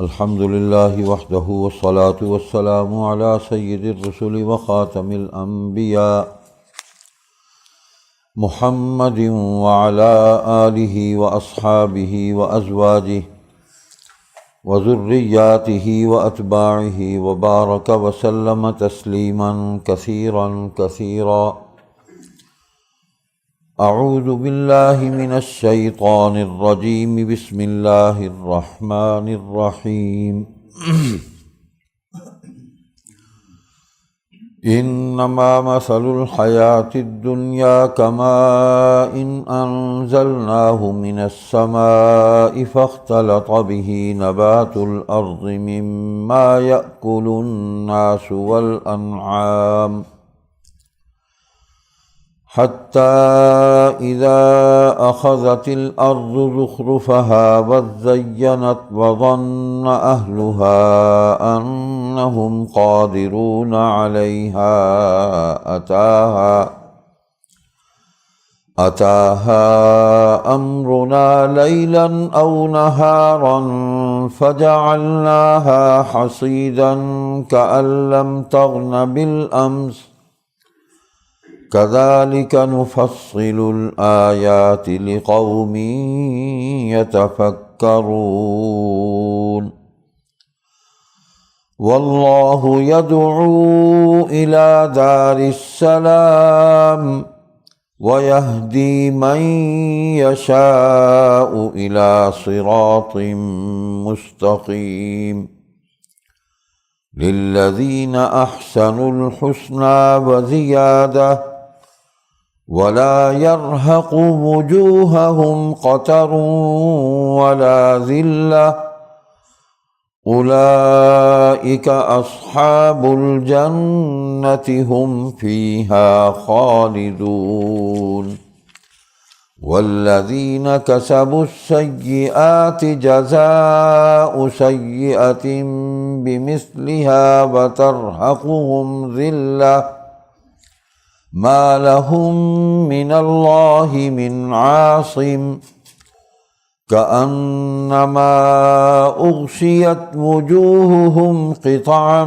الحمد لله وحده والصلاة والسلام على سيد الرسل وخاتم الأنبياء محمد وعلى آله وأصحابه وأزواجه وذرياته وأتباعه وبارك وسلم تسليما كثيرا أعوذ بالله من الشيطان الرجيم بسم الله الرحمن الرحيم إنما مثل الحياة الدنيا كماء أنزلناه من السماء فاختلط به نبات الأرض مما يأكل الناس والأنعام حتى إذا أخذت الأرض زخرفها وزينت وظن أهلها أنهم قادرون عليها أتاها أمرنا ليلا أو نهارا فجعلناها حصيدا كأن لم تغن بالأمس كذلك نفصل الآيات لقوم يتفكرون والله يدعو إلى دار السلام ويهدي من يشاء إلى صراط مستقيم للذين أحسنوا الحسنى وزيادة ولا يرهق وجوههم قتر ولا ذلة أولئك أصحاب الجنة هم فيها خالدون والذين كسبوا السيئات جزاء سيئة بمثلها وترهقهم ذلة ما لهم من الله من عاصم كأنما أغشيت وجوههم قطعا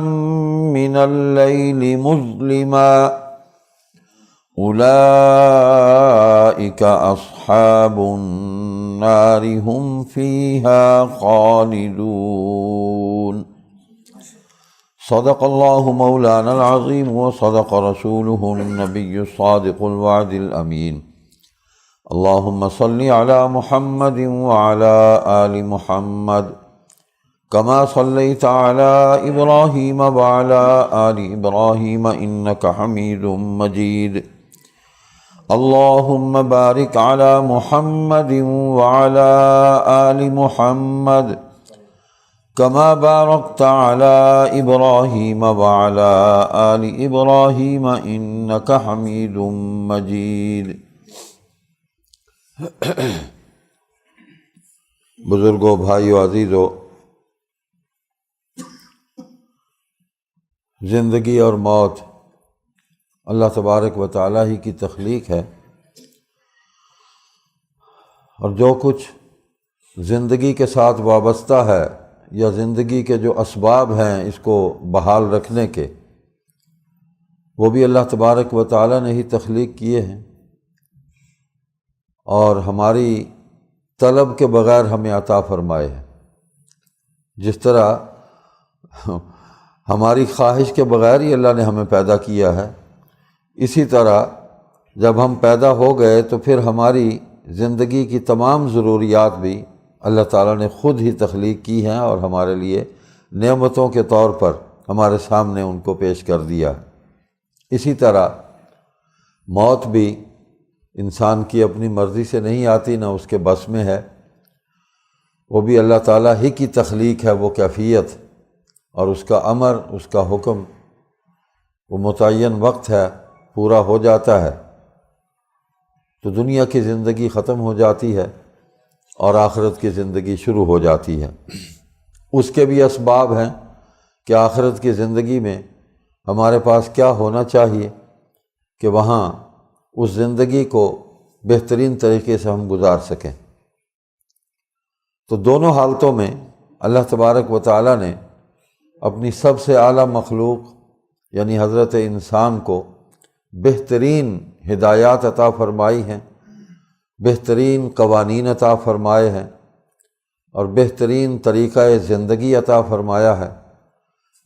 من الليل مظلما أولئك أصحاب النار هم فيها خالدون صدق الله مولانا العظيم وصدق رسوله النبي الصادق الوعد الأمين اللهم صل على محمد وعلى آل محمد كما صليت على إبراهيم وعلى آل إبراهيم إنك حميد مجيد اللهم بارك على محمد وعلى آل محمد كما باركت على إبراهيم وعلى آل إبراهيم إنك حميد مجيد بزرگوں، بھائیو، عزیزو، زندگی اور موت اللہ تبارک و تعالیٰ ہی کی تخلیق ہے، اور جو کچھ زندگی کے ساتھ وابستہ ہے یا زندگی کے جو اسباب ہیں اس کو بحال رکھنے کے، وہ بھی اللہ تبارک و تعالیٰ نے ہی تخلیق کیے ہیں، اور ہماری طلب کے بغیر ہمیں عطا فرمائے ہیں۔ جس طرح ہماری خواہش کے بغیر ہی اللہ نے ہمیں پیدا کیا ہے، اسی طرح جب ہم پیدا ہو گئے تو پھر ہماری زندگی کی تمام ضروریات بھی اللہ تعالیٰ نے خود ہی تخلیق کی ہیں اور ہمارے لیے نعمتوں کے طور پر ہمارے سامنے ان کو پیش کر دیا ہے۔ اسی طرح موت بھی انسان کی اپنی مرضی سے نہیں آتی، نہ اس کے بس میں ہے، وہ بھی اللہ تعالیٰ ہی کی تخلیق ہے، وہ کیفیت اور اس کا امر، اس کا حکم، وہ متعین وقت ہے، پورا ہو جاتا ہے تو دنیا کی زندگی ختم ہو جاتی ہے اور آخرت کی زندگی شروع ہو جاتی ہے۔ اس کے بھی اسباب ہیں کہ آخرت کی زندگی میں ہمارے پاس کیا ہونا چاہیے کہ وہاں اس زندگی کو بہترین طریقے سے ہم گزار سکیں۔ تو دونوں حالتوں میں اللہ تبارک و تعالیٰ نے اپنی سب سے اعلیٰ مخلوق یعنی حضرت انسان کو بہترین ہدایات عطا فرمائی ہیں، بہترین قوانین عطا فرمائے ہیں اور بہترین طریقہ زندگی عطا فرمایا ہے،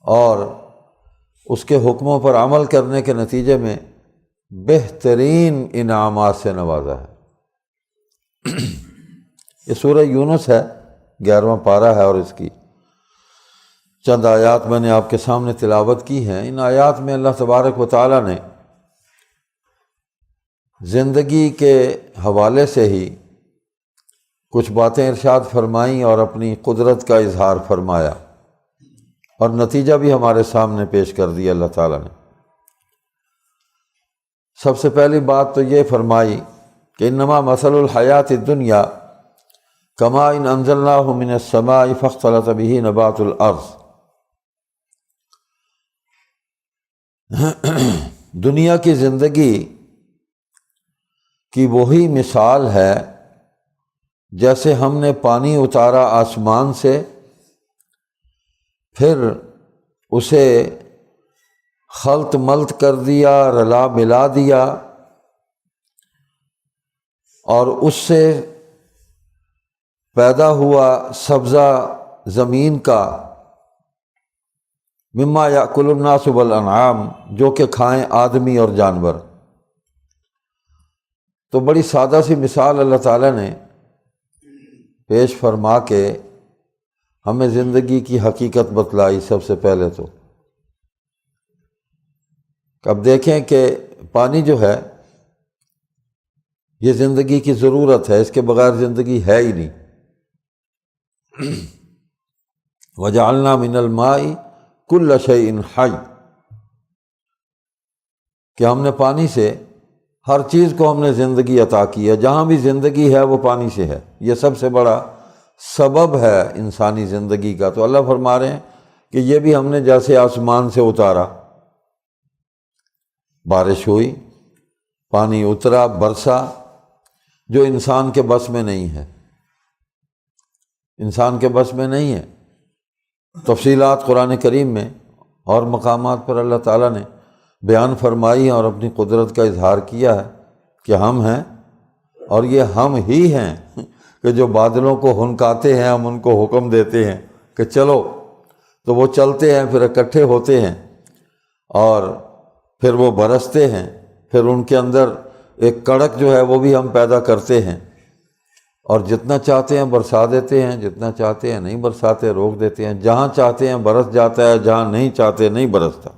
اور اس کے حکموں پر عمل کرنے کے نتیجے میں بہترین انعامات سے نوازا ہے۔ یہ سورہ یونس ہے، 11واں پارہ ہے، اور اس کی چند آیات میں نے آپ کے سامنے تلاوت کی ہیں۔ ان آیات میں اللہ تبارک و تعالیٰ نے زندگی کے حوالے سے ہی کچھ باتیں ارشاد فرمائیں اور اپنی قدرت کا اظہار فرمایا، اور نتیجہ بھی ہمارے سامنے پیش کر دیا اللہ تعالیٰ نے۔ سب سے پہلی بات تو یہ فرمائی کہ انما مثل الحیات الدنیا کما ان انزلناہ من السماء فاختلط به نبات الارض۔ دنیا کی زندگی کی وہی مثال ہے جیسے ہم نے پانی اتارا آسمان سے، پھر اسے خلط ملط کر دیا، رلا ملا دیا، اور اس سے پیدا ہوا سبزہ زمین کا، مما یأکل الناس والانعام، جو کہ کھائیں آدمی اور جانور۔ تو بڑی سادہ سی مثال اللہ تعالیٰ نے پیش فرما کے ہمیں زندگی کی حقیقت بتلائی۔ سب سے پہلے تو اب دیکھیں کہ پانی جو ہے یہ زندگی کی ضرورت ہے، اس کے بغیر زندگی ہے ہی نہیں۔ وَجَعَلْنَا مِنَ الْمَاءِ كُلَّ شَيْءٍ حَيٍّ، کہ ہم نے پانی سے ہر چیز کو ہم نے زندگی عطا کی ہے، جہاں بھی زندگی ہے وہ پانی سے ہے۔ یہ سب سے بڑا سبب ہے انسانی زندگی کا۔ تو اللہ فرما رہے ہیں کہ یہ بھی ہم نے جیسے آسمان سے اتارا، بارش ہوئی، پانی اترا، برسا، جو انسان کے بس میں نہیں ہے، انسان کے بس میں نہیں ہے۔ تفصیلات قرآن کریم میں اور مقامات پر اللہ تعالیٰ نے بیان فرمائی ہیں اور اپنی قدرت کا اظہار کیا ہے کہ ہم ہیں، اور یہ ہم ہی ہیں کہ جو بادلوں کو ہنکاتے ہیں، ہم ان کو حکم دیتے ہیں کہ چلو، تو وہ چلتے ہیں، پھر اکٹھے ہوتے ہیں اور پھر وہ برستے ہیں، پھر ان کے اندر ایک کڑک جو ہے وہ بھی ہم پیدا کرتے ہیں، اور جتنا چاہتے ہیں برسا دیتے ہیں، جتنا چاہتے ہیں نہیں برساتے، روک دیتے ہیں، جہاں چاہتے ہیں برس جاتا ہے، جہاں نہیں چاہتے نہیں برستا۔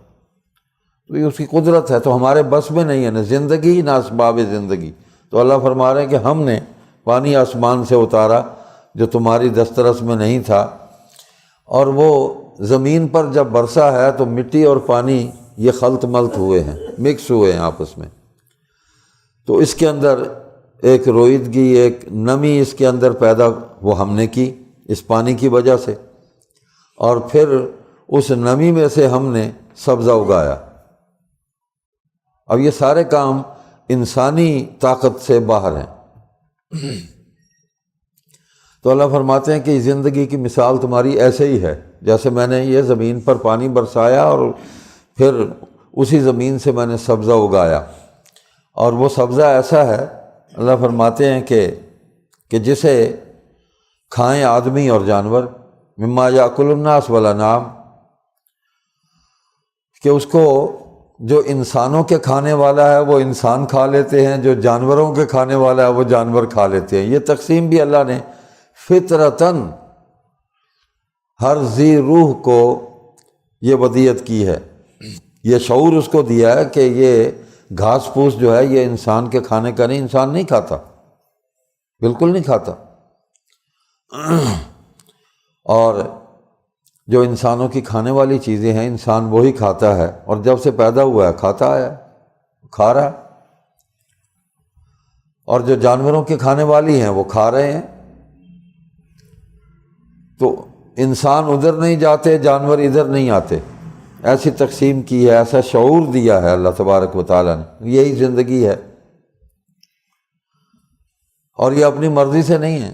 تو یہ اس کی قدرت ہے، تو ہمارے بس میں نہیں ہے، نہ زندگی نہ اسباب زندگی۔ تو اللہ فرما رہے ہیں کہ ہم نے پانی آسمان سے اتارا جو تمہاری دسترس میں نہیں تھا، اور وہ زمین پر جب برسا ہے تو مٹی اور پانی یہ خلط ملط ہوئے ہیں، مکس ہوئے ہیں آپس میں، تو اس کے اندر ایک رویدگی، ایک نمی اس کے اندر پیدا وہ ہم نے کی اس پانی کی وجہ سے، اور پھر اس نمی میں سے ہم نے سبزہ اگایا۔ اب یہ سارے کام انسانی طاقت سے باہر ہیں۔ تو اللہ فرماتے ہیں کہ زندگی کی مثال تمہاری ایسے ہی ہے، جیسے میں نے یہ زمین پر پانی برسایا اور پھر اسی زمین سے میں نے سبزہ اگایا، اور وہ سبزہ ایسا ہے، اللہ فرماتے ہیں کہ جسے کھائیں آدمی اور جانور، مما یأکل الناس والانعام، کہ اس کو جو انسانوں کے کھانے والا ہے وہ انسان کھا لیتے ہیں، جو جانوروں کے کھانے والا ہے وہ جانور کھا لیتے ہیں۔ یہ تقسیم بھی اللہ نے فطرتاً ہر ذی روح کو یہ ودیت کی ہے، یہ شعور اس کو دیا ہے کہ یہ گھاس پھوس جو ہے یہ انسان کے کھانے کا نہیں، انسان نہیں کھاتا، بالکل نہیں کھاتا، اور جو انسانوں کی کھانے والی چیزیں ہیں انسان وہی کھاتا ہے، اور جب سے پیدا ہوا ہے کھاتا ہے، کھا رہا ہے، اور جو جانوروں کی کھانے والی ہیں وہ کھا رہے ہیں۔ تو انسان ادھر نہیں جاتے، جانور ادھر نہیں آتے، ایسی تقسیم کی ہے، ایسا شعور دیا ہے اللہ تبارک و تعالیٰ نے۔ یہی زندگی ہے، اور یہ اپنی مرضی سے نہیں ہے،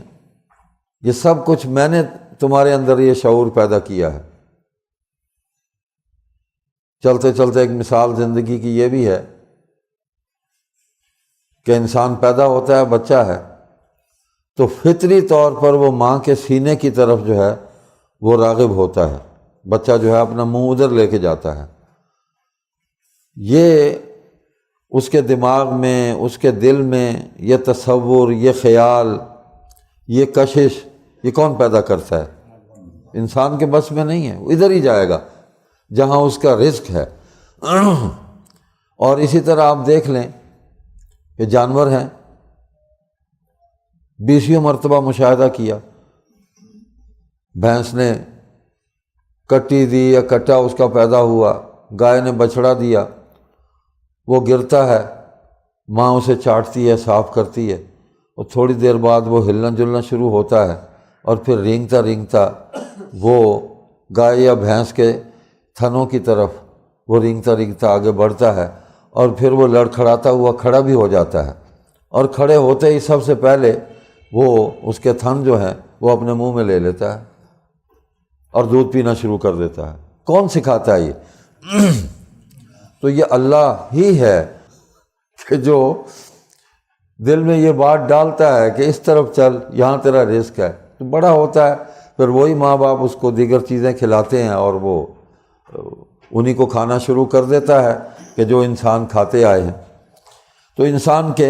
یہ سب کچھ میں نے تمہارے اندر یہ شعور پیدا کیا ہے۔ چلتے چلتے ایک مثال زندگی کی یہ بھی ہے کہ انسان پیدا ہوتا ہے، بچہ ہے، تو فطری طور پر وہ ماں کے سینے کی طرف جو ہے وہ راغب ہوتا ہے، بچہ جو ہے اپنا منہ ادھر لے کے جاتا ہے۔ یہ اس کے دماغ میں، اس کے دل میں یہ تصور، یہ خیال، یہ کشش، یہ کون پیدا کرتا ہے؟ انسان کے بس میں نہیں ہے، وہ ادھر ہی جائے گا جہاں اس کا رزق ہے۔ اور اسی طرح آپ دیکھ لیں کہ جانور ہیں، 20 مرتبہ مشاہدہ کیا، بھینس نے کٹی دی یا کٹا اس کا پیدا ہوا، گائے نے بچڑا دیا، وہ گرتا ہے، ماں اسے چاٹتی ہے، صاف کرتی ہے، اور تھوڑی دیر بعد وہ ہلنا جلنا شروع ہوتا ہے، اور پھر رینگتا رینگتا وہ گائے یا بھینس کے تھنوں کی طرف وہ رینگتا رینگتا آگے بڑھتا ہے، اور پھر وہ لڑکھڑاتا ہوا کھڑا بھی ہو جاتا ہے، اور کھڑے ہوتے ہی سب سے پہلے وہ اس کے تھن جو ہیں وہ اپنے منہ میں لے لیتا ہے اور دودھ پینا شروع کر دیتا ہے۔ کون سکھاتا ہے یہ؟ تو یہ اللہ ہی ہے کہ جو دل میں یہ بات ڈالتا ہے کہ اس طرف چل، یہاں تیرا رزق ہے۔ تو بڑا ہوتا ہے، پھر وہی ماں باپ اس کو دیگر چیزیں کھلاتے ہیں، اور وہ انہی کو کھانا شروع کر دیتا ہے کہ جو انسان کھاتے آئے ہیں۔ تو انسان کے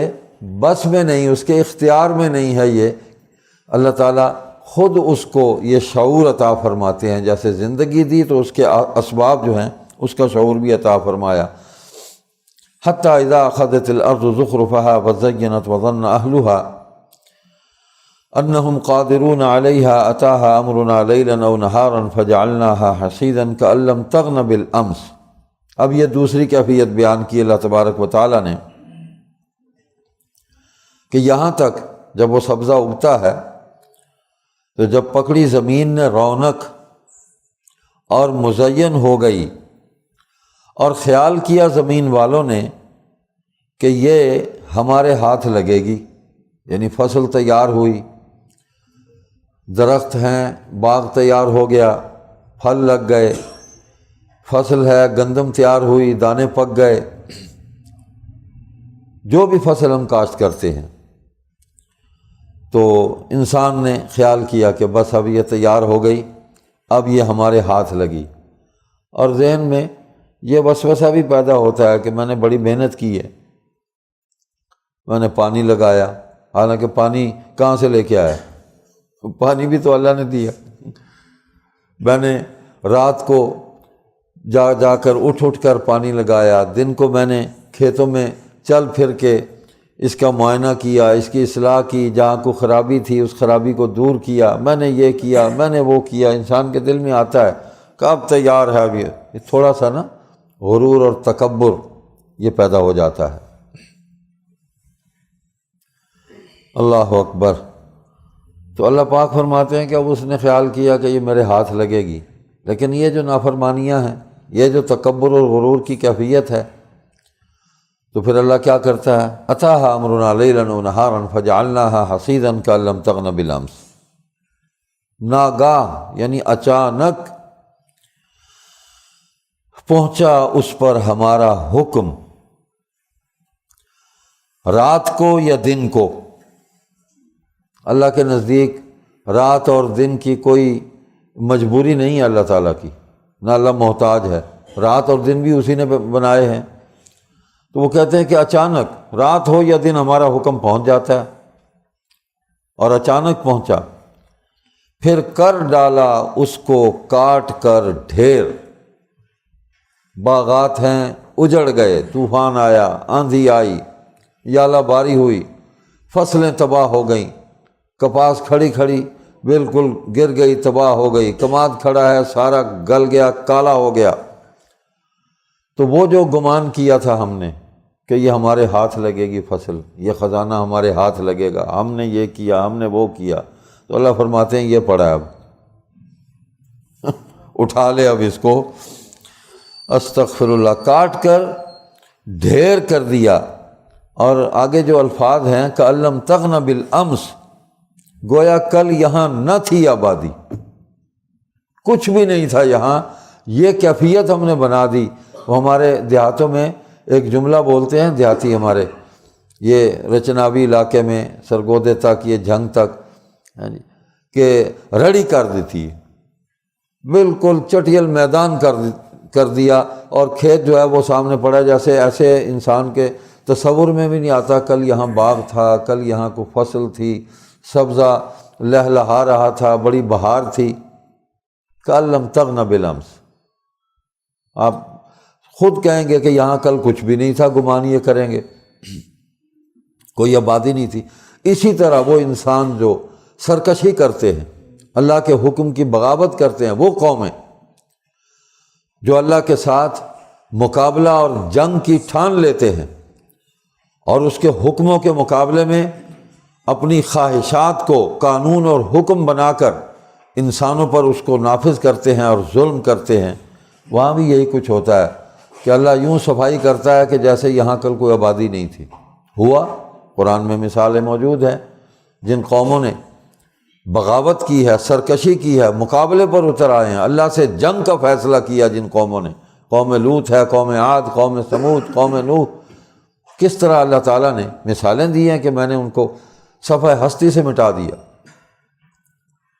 بس میں نہیں، اس کے اختیار میں نہیں ہے یہ، اللہ تعالیٰ خود اس کو یہ شعور عطا فرماتے ہیں۔ جیسے زندگی دی تو اس کے اسباب جو ہیں اس کا شعور بھی عطا فرمایا۔ حتی اذا اخذت الارض زخرفها وزینت وظن اہلها انہم قادرون علیہا اتاها امرنا لیلا او نہارا فجعلناها حصیدا کأن لم تغن بالامس۔ اب یہ دوسری کیفیت بیان کی اللہ تبارک و تعالیٰ نے کہ یہاں تک جب وہ سبزہ اگتا ہے تو جب پکڑی زمین نے رونق اور مزین ہو گئی، اور خیال کیا زمین والوں نے کہ یہ ہمارے ہاتھ لگے گی، یعنی فصل تیار ہوئی، درخت ہیں، باغ تیار ہو گیا، پھل لگ گئے، فصل ہے، گندم تیار ہوئی، دانے پک گئے، جو بھی فصل ہم کاشت کرتے ہیں، تو انسان نے خیال کیا کہ بس اب یہ تیار ہو گئی، اب یہ ہمارے ہاتھ لگی، اور ذہن میں یہ وسوسہ بھی پیدا ہوتا ہے کہ میں نے بڑی محنت کی ہے، میں نے پانی لگایا، حالانکہ پانی کہاں سے لے کے آیا؟ پانی بھی تو اللہ نے دیا۔ میں نے رات کو جا جا کر اٹھ کر پانی لگایا، دن کو میں نے کھیتوں میں چل پھر کے اس کا معائنہ کیا، اس کی اصلاح کی، جہاں کو خرابی تھی اس خرابی کو دور کیا، میں نے یہ کیا، میں نے وہ کیا۔ انسان کے دل میں آتا ہے کہ اب تیار ہے، اب یہ تھوڑا سا نا غرور اور تکبر یہ پیدا ہو جاتا ہے۔ اللہ اکبر۔ تو اللہ پاک فرماتے ہیں کہ اب اس نے خیال کیا کہ یہ میرے ہاتھ لگے گی، لیکن یہ جو نافرمانیاں ہیں، یہ جو تکبر اور غرور کی کیفیت ہے، تو پھر اللہ کیا کرتا ہے؟ اتاہا امرنا لیلا و نہارا فجعلناها حصیدا کأن لم تغن بالامس۔ ناگاہ یعنی اچانک پہنچا اس پر ہمارا حکم، رات کو یا دن کو۔ اللہ کے نزدیک رات اور دن کی کوئی مجبوری نہیں ہے اللہ تعالیٰ کی، نہ اللہ محتاج ہے، رات اور دن بھی اسی نے بنائے ہیں۔ تو وہ کہتے ہیں کہ اچانک رات ہو یا دن ہمارا حکم پہنچ جاتا ہے، اور اچانک پہنچا، پھر کر ڈالا اس کو کاٹ کر ڈھیر۔ باغات ہیں اجڑ گئے، طوفان آیا، آندھی آئی، یالہ باری ہوئی، فصلیں تباہ ہو گئیں، کپاس کھڑی کھڑی بالکل گر گئی، تباہ ہو گئی، کماد کھڑا ہے سارا گل گیا، کالا ہو گیا۔ تو وہ جو گمان کیا تھا ہم نے کہ یہ ہمارے ہاتھ لگے گی فصل، یہ خزانہ ہمارے ہاتھ لگے گا، ہم نے یہ کیا، ہم نے وہ کیا، تو اللہ فرماتے ہیں یہ پڑا ہے، اب اٹھا لے اب اس کو۔ استغفر اللہ، کاٹ کر ڈھیر کر دیا۔ اور آگے جو الفاظ ہیں کأن لم تغن بالامس، گویا کل یہاں نہ تھی آبادی، کچھ بھی نہیں تھا یہاں، یہ کیفیت ہم نے بنا دی۔ وہ ہمارے دیہاتوں میں ایک جملہ بولتے ہیں دیہاتی ہمارے، یہ رچناوی علاقے میں سرگودے تک، یہ جھنگ تک، کہ رڑی کر دیتی ہے، بالکل چٹیل میدان کر دیا، اور کھیت جو ہے وہ سامنے پڑا، جیسے ایسے انسان کے تصور میں بھی نہیں آتا کل یہاں باغ تھا، کل یہاں کو فصل تھی، سبزہ لہلہا رہا تھا، بڑی بہار تھی۔ کل لم تغن بالامس، آپ خود کہیں گے کہ یہاں کل کچھ بھی نہیں تھا، گمان یہ کریں گے، کوئی آبادی نہیں تھی۔ اسی طرح وہ انسان جو سرکشی کرتے ہیں، اللہ کے حکم کی بغاوت کرتے ہیں، وہ قومیں جو اللہ کے ساتھ مقابلہ اور جنگ کی ٹھان لیتے ہیں اور اس کے حکموں کے مقابلے میں اپنی خواہشات کو قانون اور حکم بنا کر انسانوں پر اس کو نافذ کرتے ہیں اور ظلم کرتے ہیں، وہاں بھی یہی کچھ ہوتا ہے کہ اللہ یوں صفائی کرتا ہے کہ جیسے یہاں کل کوئی آبادی نہیں تھی۔ ہوا، قرآن میں مثالیں موجود ہیں جن قوموں نے بغاوت کی ہے، سرکشی کی ہے، مقابلے پر اتر آئے ہیں، اللہ سے جنگ کا فیصلہ کیا جن قوموں نے، قوم لوط ہے، قوم عاد، قوم ثمود، قوم نوح، کس طرح اللہ تعالیٰ نے مثالیں دی ہیں کہ میں نے ان کو صفحہ ہستی سے مٹا دیا۔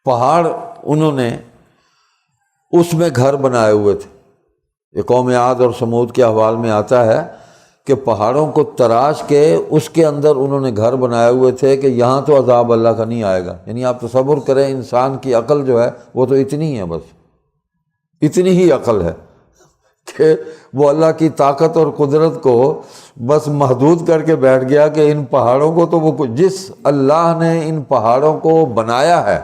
پہاڑ انہوں نے اس میں گھر بنائے ہوئے تھے، یہ قوم عاد اور ثمود کے احوال میں آتا ہے کہ پہاڑوں کو تراش کے اس کے اندر انہوں نے گھر بنائے ہوئے تھے کہ یہاں تو عذاب اللہ کا نہیں آئے گا۔ یعنی آپ تصور کریں، انسان کی عقل جو ہے وہ تو اتنی ہے، بس اتنی ہی عقل ہے کہ وہ اللہ کی طاقت اور قدرت کو بس محدود کر کے بیٹھ گیا کہ ان پہاڑوں کو تو وہ، جس اللہ نے ان پہاڑوں کو بنایا ہے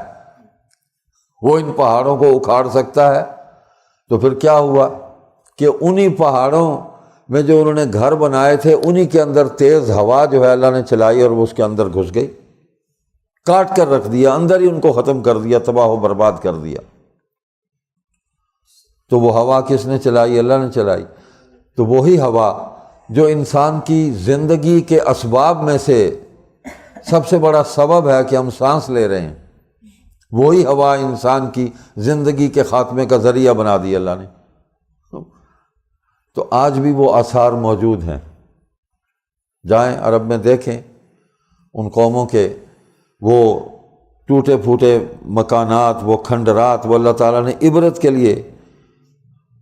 وہ ان پہاڑوں کو اکھاڑ سکتا ہے۔ تو پھر کیا ہوا کہ انہی پہاڑوں میں جو انہوں نے گھر بنائے تھے انہی کے اندر تیز ہوا جو ہے اللہ نے چلائی اور وہ اس کے اندر گھس گئی، کاٹ کر رکھ دیا، اندر ہی ان کو ختم کر دیا، تباہ و برباد کر دیا۔ تو وہ ہوا کس نے چلائی؟ اللہ نے چلائی۔ تو وہی ہوا جو انسان کی زندگی کے اسباب میں سے سب سے بڑا سبب ہے کہ ہم سانس لے رہے ہیں، وہی ہوا انسان کی زندگی کے خاتمے کا ذریعہ بنا دی اللہ نے۔ تو آج بھی وہ آثار موجود ہیں، جائیں عرب میں دیکھیں ان قوموں کے وہ ٹوٹے پھوٹے مکانات، وہ کھنڈرات، وہ اللہ تعالیٰ نے عبرت کے لیے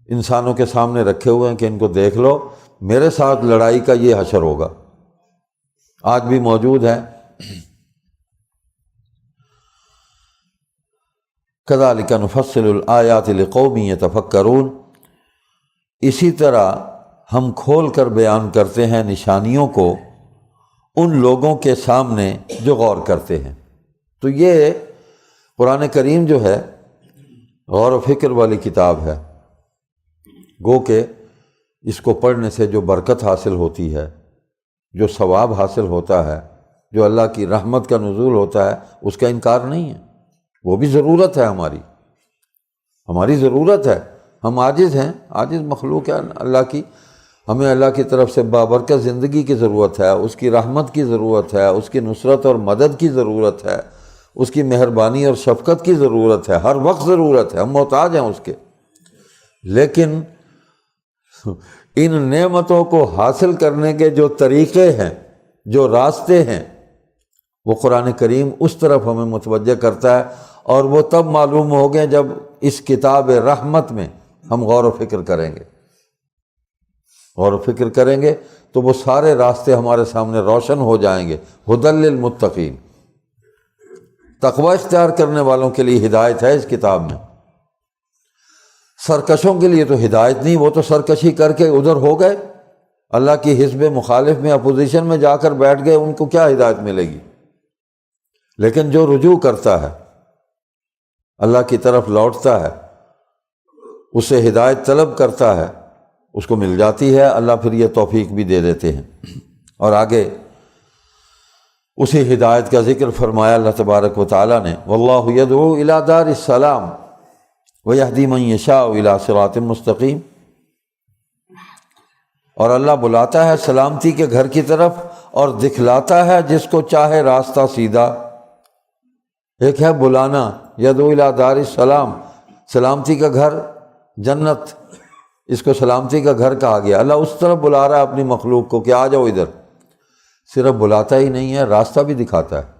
انسانوں کے سامنے رکھے ہوئے ہیں کہ ان کو دیکھ لو، میرے ساتھ لڑائی کا یہ حشر ہوگا، آج بھی موجود ہے۔ کذالک نفصل الآیات لقوم یتفکرون، اسی طرح ہم کھول کر بیان کرتے ہیں نشانیوں کو ان لوگوں کے سامنے جو غور کرتے ہیں۔ تو یہ قرآن کریم جو ہے غور و فکر والی کتاب ہے، گو کہ اس کو پڑھنے سے جو برکت حاصل ہوتی ہے، جو ثواب حاصل ہوتا ہے، جو اللہ کی رحمت کا نزول ہوتا ہے، اس کا انکار نہیں ہے، وہ بھی ضرورت ہے، ہماری ضرورت ہے، ہم عاجز ہیں، عاجز مخلوق ہے اللہ کی، ہمیں اللہ کی طرف سے بابرکت زندگی کی ضرورت ہے، اس کی رحمت کی ضرورت ہے، اس کی نصرت اور مدد کی ضرورت ہے، اس کی مہربانی اور شفقت کی ضرورت ہے، ہر وقت ضرورت ہے، ہم محتاج ہیں اس کے۔ لیکن ان نعمتوں کو حاصل کرنے کے جو طریقے ہیں، جو راستے ہیں، وہ قرآن کریم اس طرف ہمیں متوجہ کرتا ہے، اور وہ تب معلوم ہو گئے جب اس کتاب رحمت میں ہم غور و فکر کریں گے۔ غور و فکر کریں گے تو وہ سارے راستے ہمارے سامنے روشن ہو جائیں گے۔ ھدی للمتقین، تقوی اختیار کرنے والوں کے لیے ہدایت ہے اس کتاب میں، سرکشوں کے لیے تو ہدایت نہیں، وہ تو سرکشی کر کے ادھر ہو گئے، اللہ کی حزب مخالف میں اپوزیشن میں جا کر بیٹھ گئے، ان کو کیا ہدایت ملے گی؟ لیکن جو رجوع کرتا ہے، اللہ کی طرف لوٹتا ہے، اسے ہدایت طلب کرتا ہے، اس کو مل جاتی ہے، اللہ پھر یہ توفیق بھی دے دیتے ہیں۔ اور آگے اسی ہدایت کا ذکر فرمایا اللہ تبارک و تعالیٰ نے، واللہ یدعو الی دار السلام ویہدی من یشاء الی صراط مستقیم، اور اللہ بلاتا ہے سلامتی کے گھر کی طرف اور دکھلاتا ہے جس کو چاہے راستہ سیدھا۔ ایک ہے بلانا، یدعو الی دار السلام، سلامتی کا گھر جنت، اس کو سلامتی کا گھر کہا گیا۔ اللہ اس طرف بلا رہا ہے اپنی مخلوق کو کہ آ جاؤ ادھر، صرف بلاتا ہی نہیں ہے، راستہ بھی دکھاتا ہے۔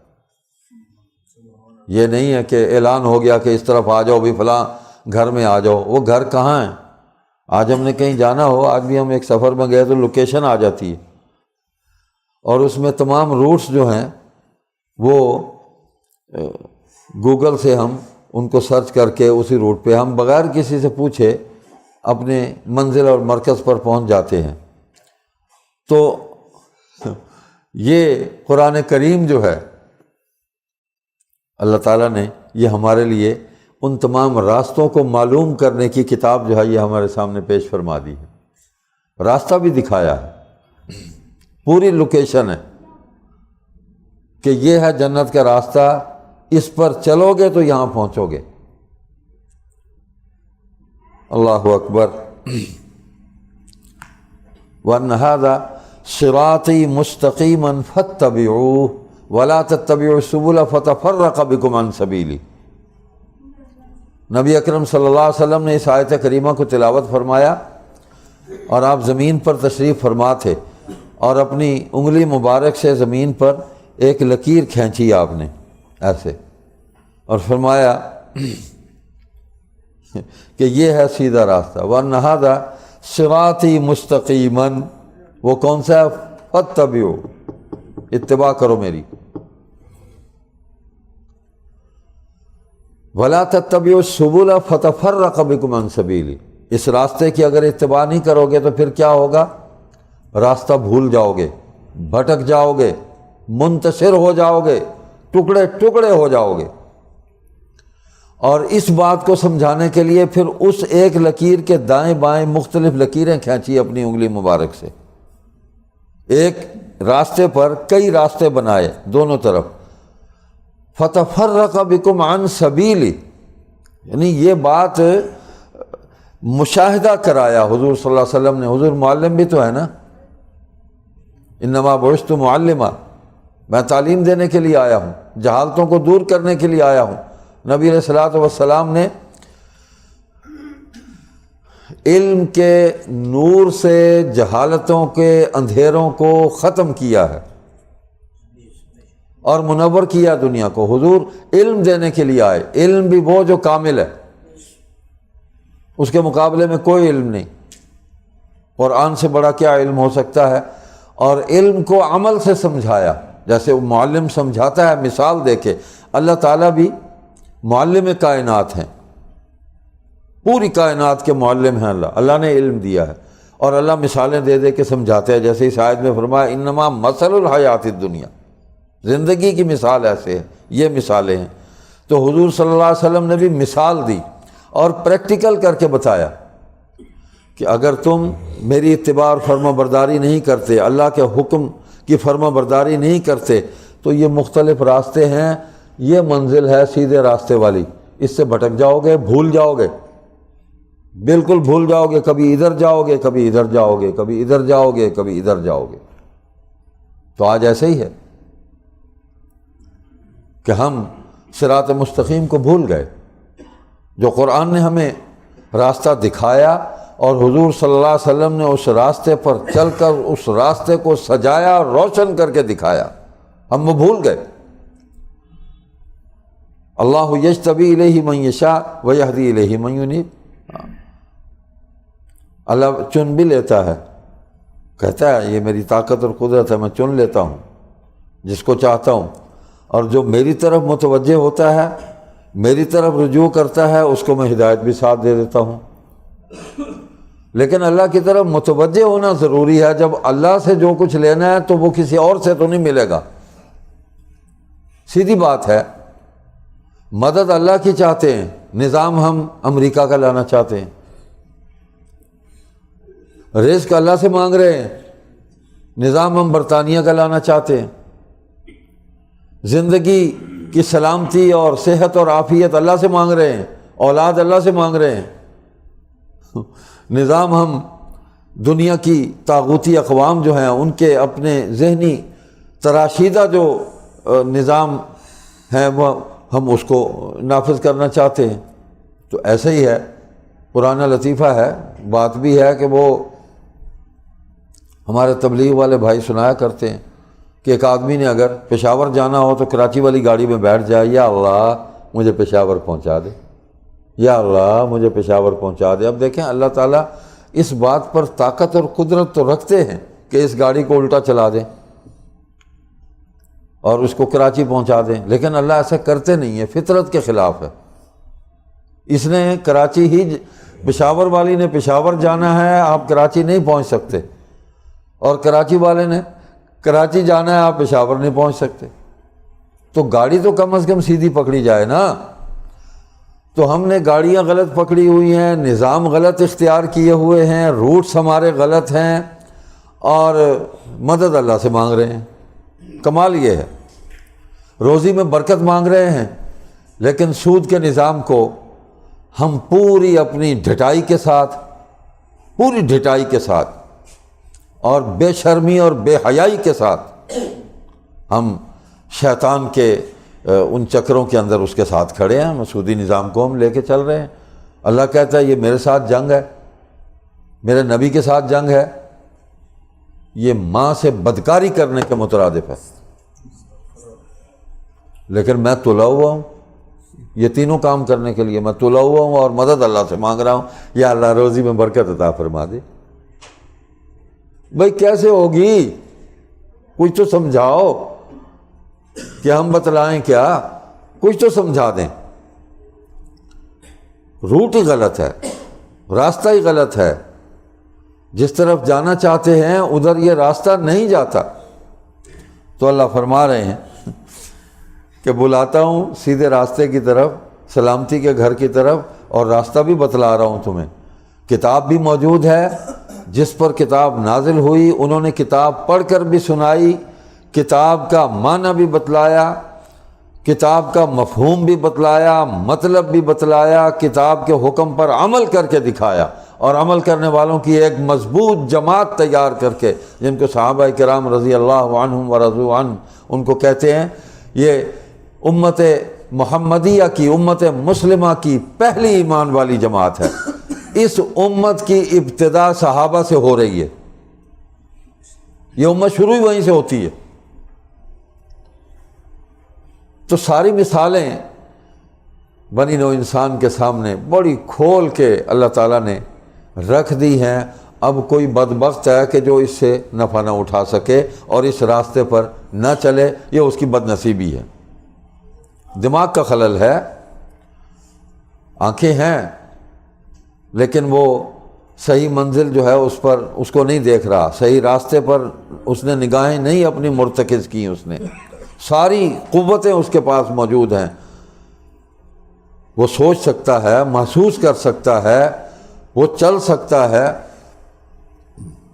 یہ نہیں ہے کہ اعلان ہو گیا کہ اس طرف آ جاؤ بھی فلاں گھر میں آ جاؤ، وہ گھر کہاں ہے؟ آج ہم نے کہیں جانا ہو، آج بھی ہم ایک سفر میں گئے تو لوکیشن آ جاتی ہے، اور اس میں تمام روٹس جو ہیں وہ گوگل سے ہم ان کو سرچ کر کے اسی روٹ پہ ہم بغیر کسی سے پوچھے اپنے منزل اور مرکز پر پہنچ جاتے ہیں۔ تو یہ قرآن کریم جو ہے اللہ تعالیٰ نے یہ ہمارے لیے ان تمام راستوں کو معلوم کرنے کی کتاب جو ہے یہ ہمارے سامنے پیش فرما دی ہے، راستہ بھی دکھایا ہے، پوری لوکیشن ہے کہ یہ ہے جنت کا راستہ، اس پر چلو گے تو یہاں پہنچو گے۔ اللہ اکبر۔ وَأَنَّ هَذَا صِرَاطِي مُسْتَقِيمًا فَاتَّبِعُوهُ وَلَا تَتَّبِعُوا السُّبُلَ فَتَفَرَّقَ بِكُمْ عَنْ سَبِيلِهِ۔ نبی اکرم صلی اللہ علیہ وسلم نے اس آیت کریمہ کو تلاوت فرمایا اور آپ زمین پر تشریف فرما تھے، اور اپنی انگلی مبارک سے زمین پر ایک لکیر کھینچی آپ نے ایسے، اور فرمایا کہ یہ ہے سیدھا راستہ۔ وَأَنَّ هَذَا صِرَاطِي مُسْتَقِيمًا، وہ کون سا ہے؟ فَاتَّبِعُوا، اتباع کرو میری۔ وَلَا تَتَّبِعُوا السُّبُلَ فَتَفَرَّقَ بِكُمْ عَنْ سَبِيلِهِ، اس راستے کی اگر اتباع نہیں کرو گے تو پھر کیا ہوگا؟ راستہ بھول جاؤ گے، بھٹک جاؤ گے، منتشر ہو جاؤ گے، ٹکڑے ٹکڑے ہو جاؤ گے۔ اور اس بات کو سمجھانے کے لیے پھر اس ایک لکیر کے دائیں بائیں مختلف لکیریں کھینچی اپنی انگلی مبارک سے، ایک راستے پر کئی راستے بنائے دونوں طرف۔ فَتَفَرَّقَ بِكُمْ عَنْ سَبِيلِهِ، یعنی یہ بات مشاہدہ کرایا حضور صلی اللہ علیہ وسلم نے۔ حضور معلم بھی تو ہے نا، انما بعثت معلما، میں تعلیم دینے کے لیے آیا ہوں، جہالتوں کو دور کرنے کے لیے آیا ہوں۔ نبی علیہ الصلوۃ والسلام نے علم کے نور سے جہالتوں کے اندھیروں کو ختم کیا ہے اور منور کیا دنیا کو۔ حضور علم دینے کے لیے آئے، علم بھی وہ جو کامل ہے، اس کے مقابلے میں کوئی علم نہیں۔ قرآن سے بڑا کیا علم ہو سکتا ہے؟ اور علم کو عمل سے سمجھایا، جیسے وہ معلم سمجھاتا ہے مثال دے کے، اللہ تعالیٰ بھی معلم کائنات ہیں، پوری کائنات کے معلم ہیں اللہ۔ اللہ نے علم دیا ہے اور اللہ مثالیں دے دے کے سمجھاتے ہیں، جیسے اس آیت میں فرمایا انما مثل الحیات الدنیا، زندگی کی مثال ایسے ہے، یہ مثالیں ہیں۔ تو حضور صلی اللہ علیہ وسلم نے بھی مثال دی اور پریکٹیکل کر کے بتایا کہ اگر تم میری اتباع اور فرما برداری نہیں کرتے، اللہ کے حکم کی فرما برداری نہیں کرتے، تو یہ مختلف راستے ہیں، یہ منزل ہے سیدھے راستے والی، اس سے بھٹک جاؤ گے، بھول جاؤ گے، بالکل بھول جاؤ گے، کبھی ادھر جاؤ گے، کبھی ادھر جاؤ گے، کبھی ادھر جاؤ گے، کبھی ادھر جاؤ گے۔ تو آج ایسے ہی ہے کہ ہم صراط مستقیم کو بھول گئے، جو قرآن نے ہمیں راستہ دکھایا اور حضور صلی اللہ علیہ وسلم نے اس راستے پر چل کر اس راستے کو سجایا اور روشن کر کے دکھایا، ہم وہ بھول گئے۔ اللہ یجتبی الیہ من یشاء ویہدی الیہ من ینیب، اللہ چن بھی لیتا ہے، کہتا ہے یہ میری طاقت اور قدرت ہے، میں چن لیتا ہوں جس کو چاہتا ہوں، اور جو میری طرف متوجہ ہوتا ہے، میری طرف رجوع کرتا ہے، اس کو میں ہدایت بھی ساتھ دے دیتا ہوں۔ لیکن اللہ کی طرف متوجہ ہونا ضروری ہے۔ جب اللہ سے جو کچھ لینا ہے تو وہ کسی اور سے تو نہیں ملے گا، سیدھی بات ہے۔ مدد اللہ کی چاہتے ہیں، نظام ہم امریکہ کا لانا چاہتے ہیں، رزق اللہ سے مانگ رہے ہیں، نظام ہم برطانیہ کا لانا چاہتے ہیں، زندگی کی سلامتی اور صحت اور عافیت اللہ سے مانگ رہے ہیں، اولاد اللہ سے مانگ رہے ہیں، نظام ہم دنیا کی طاغوتی اقوام جو ہیں ان کے اپنے ذہنی تراشیدہ جو نظام ہیں وہ ہم اس کو نافذ کرنا چاہتے ہیں۔ تو ایسا ہی ہے، پرانا لطیفہ ہے، بات بھی ہے کہ وہ ہمارے تبلیغ والے بھائی سنایا کرتے ہیں کہ ایک آدمی نے اگر پشاور جانا ہو تو کراچی والی گاڑی میں بیٹھ جائے، یا اللہ مجھے پشاور پہنچا دے، یا اللہ مجھے پشاور پہنچا دے۔ اب دیکھیں اللہ تعالیٰ اس بات پر طاقت اور قدرت تو رکھتے ہیں کہ اس گاڑی کو الٹا چلا دیں اور اس کو کراچی پہنچا دیں، لیکن اللہ ایسا کرتے نہیں ہے، فطرت کے خلاف ہے۔ اس نے کراچی ہی، پشاور والی نے پشاور جانا ہے، آپ کراچی نہیں پہنچ سکتے، اور کراچی والے نے کراچی جانا ہے، آپ پشاور نہیں پہنچ سکتے۔ تو گاڑی تو کم از کم سیدھی پکڑی جائے نا۔ تو ہم نے گاڑیاں غلط پکڑی ہوئی ہیں، نظام غلط اختیار کیے ہوئے ہیں، روٹس ہمارے غلط ہیں، اور مدد اللہ سے مانگ رہے ہیں۔ کمال یہ ہے، روزی میں برکت مانگ رہے ہیں، لیکن سود کے نظام کو ہم پوری اپنی ڈھٹائی کے ساتھ، پوری ڈھٹائی کے ساتھ اور بے شرمی اور بے حیائی کے ساتھ ہم شیطان کے ان چکروں کے اندر اس کے ساتھ کھڑے ہیں، مسعودی نظام کو ہم لے کے چل رہے ہیں۔ اللہ کہتا ہے یہ میرے ساتھ جنگ ہے، میرے نبی کے ساتھ جنگ ہے، یہ ماں سے بدکاری کرنے کے مترادف ہے، لیکن میں تلا ہوا ہوں یہ تینوں کام کرنے کے لیے، میں تلا ہوا ہوں اور مدد اللہ سے مانگ رہا ہوں، یا اللہ روزی میں برکت عطا فرما دے۔ بھائی کیسے ہوگی؟ کچھ تو سمجھاؤ، کہ ہم بتلائیں کیا؟ کچھ تو سمجھا دیں۔ روٹ ہی غلط ہے، راستہ ہی غلط ہے، جس طرف جانا چاہتے ہیں ادھر یہ راستہ نہیں جاتا۔ تو اللہ فرما رہے ہیں کہ بلاتا ہوں سیدھے راستے کی طرف، سلامتی کے گھر کی طرف، اور راستہ بھی بتلا رہا ہوں تمہیں۔ کتاب بھی موجود ہے، جس پر کتاب نازل ہوئی انہوں نے کتاب پڑھ کر بھی سنائی، کتاب کا معنی بھی بتلایا، کتاب کا مفہوم بھی بتلایا، مطلب بھی بتلایا، کتاب کے حکم پر عمل کر کے دکھایا، اور عمل کرنے والوں کی ایک مضبوط جماعت تیار کر کے، جن کو صحابہ کرام رضی اللہ عنہم ورضوا عنہ ان کو کہتے ہیں، یہ امت محمدیہ کی، امت مسلمہ کی پہلی ایمان والی جماعت ہے۔ اس امت کی ابتدا صحابہ سے ہو رہی ہے، یہ امت شروع ہی وہیں سے ہوتی ہے۔ تو ساری مثالیں بنی نوع انسان کے سامنے بڑی کھول کے اللہ تعالیٰ نے رکھ دی ہیں۔ اب کوئی بدبخت ہے کہ جو اس سے نفع نہ اٹھا سکے اور اس راستے پر نہ چلے، یہ اس کی بد نصیبی ہے۔ دماغ کا خلل ہے، آنکھیں ہیں لیکن وہ صحیح منزل جو ہے اس پر اس کو نہیں دیکھ رہا، صحیح راستے پر اس نے نگاہیں نہیں اپنی مرتکز کی، اس نے ساری قوتیں اس کے پاس موجود ہیں، وہ سوچ سکتا ہے، محسوس کر سکتا ہے، وہ چل سکتا ہے،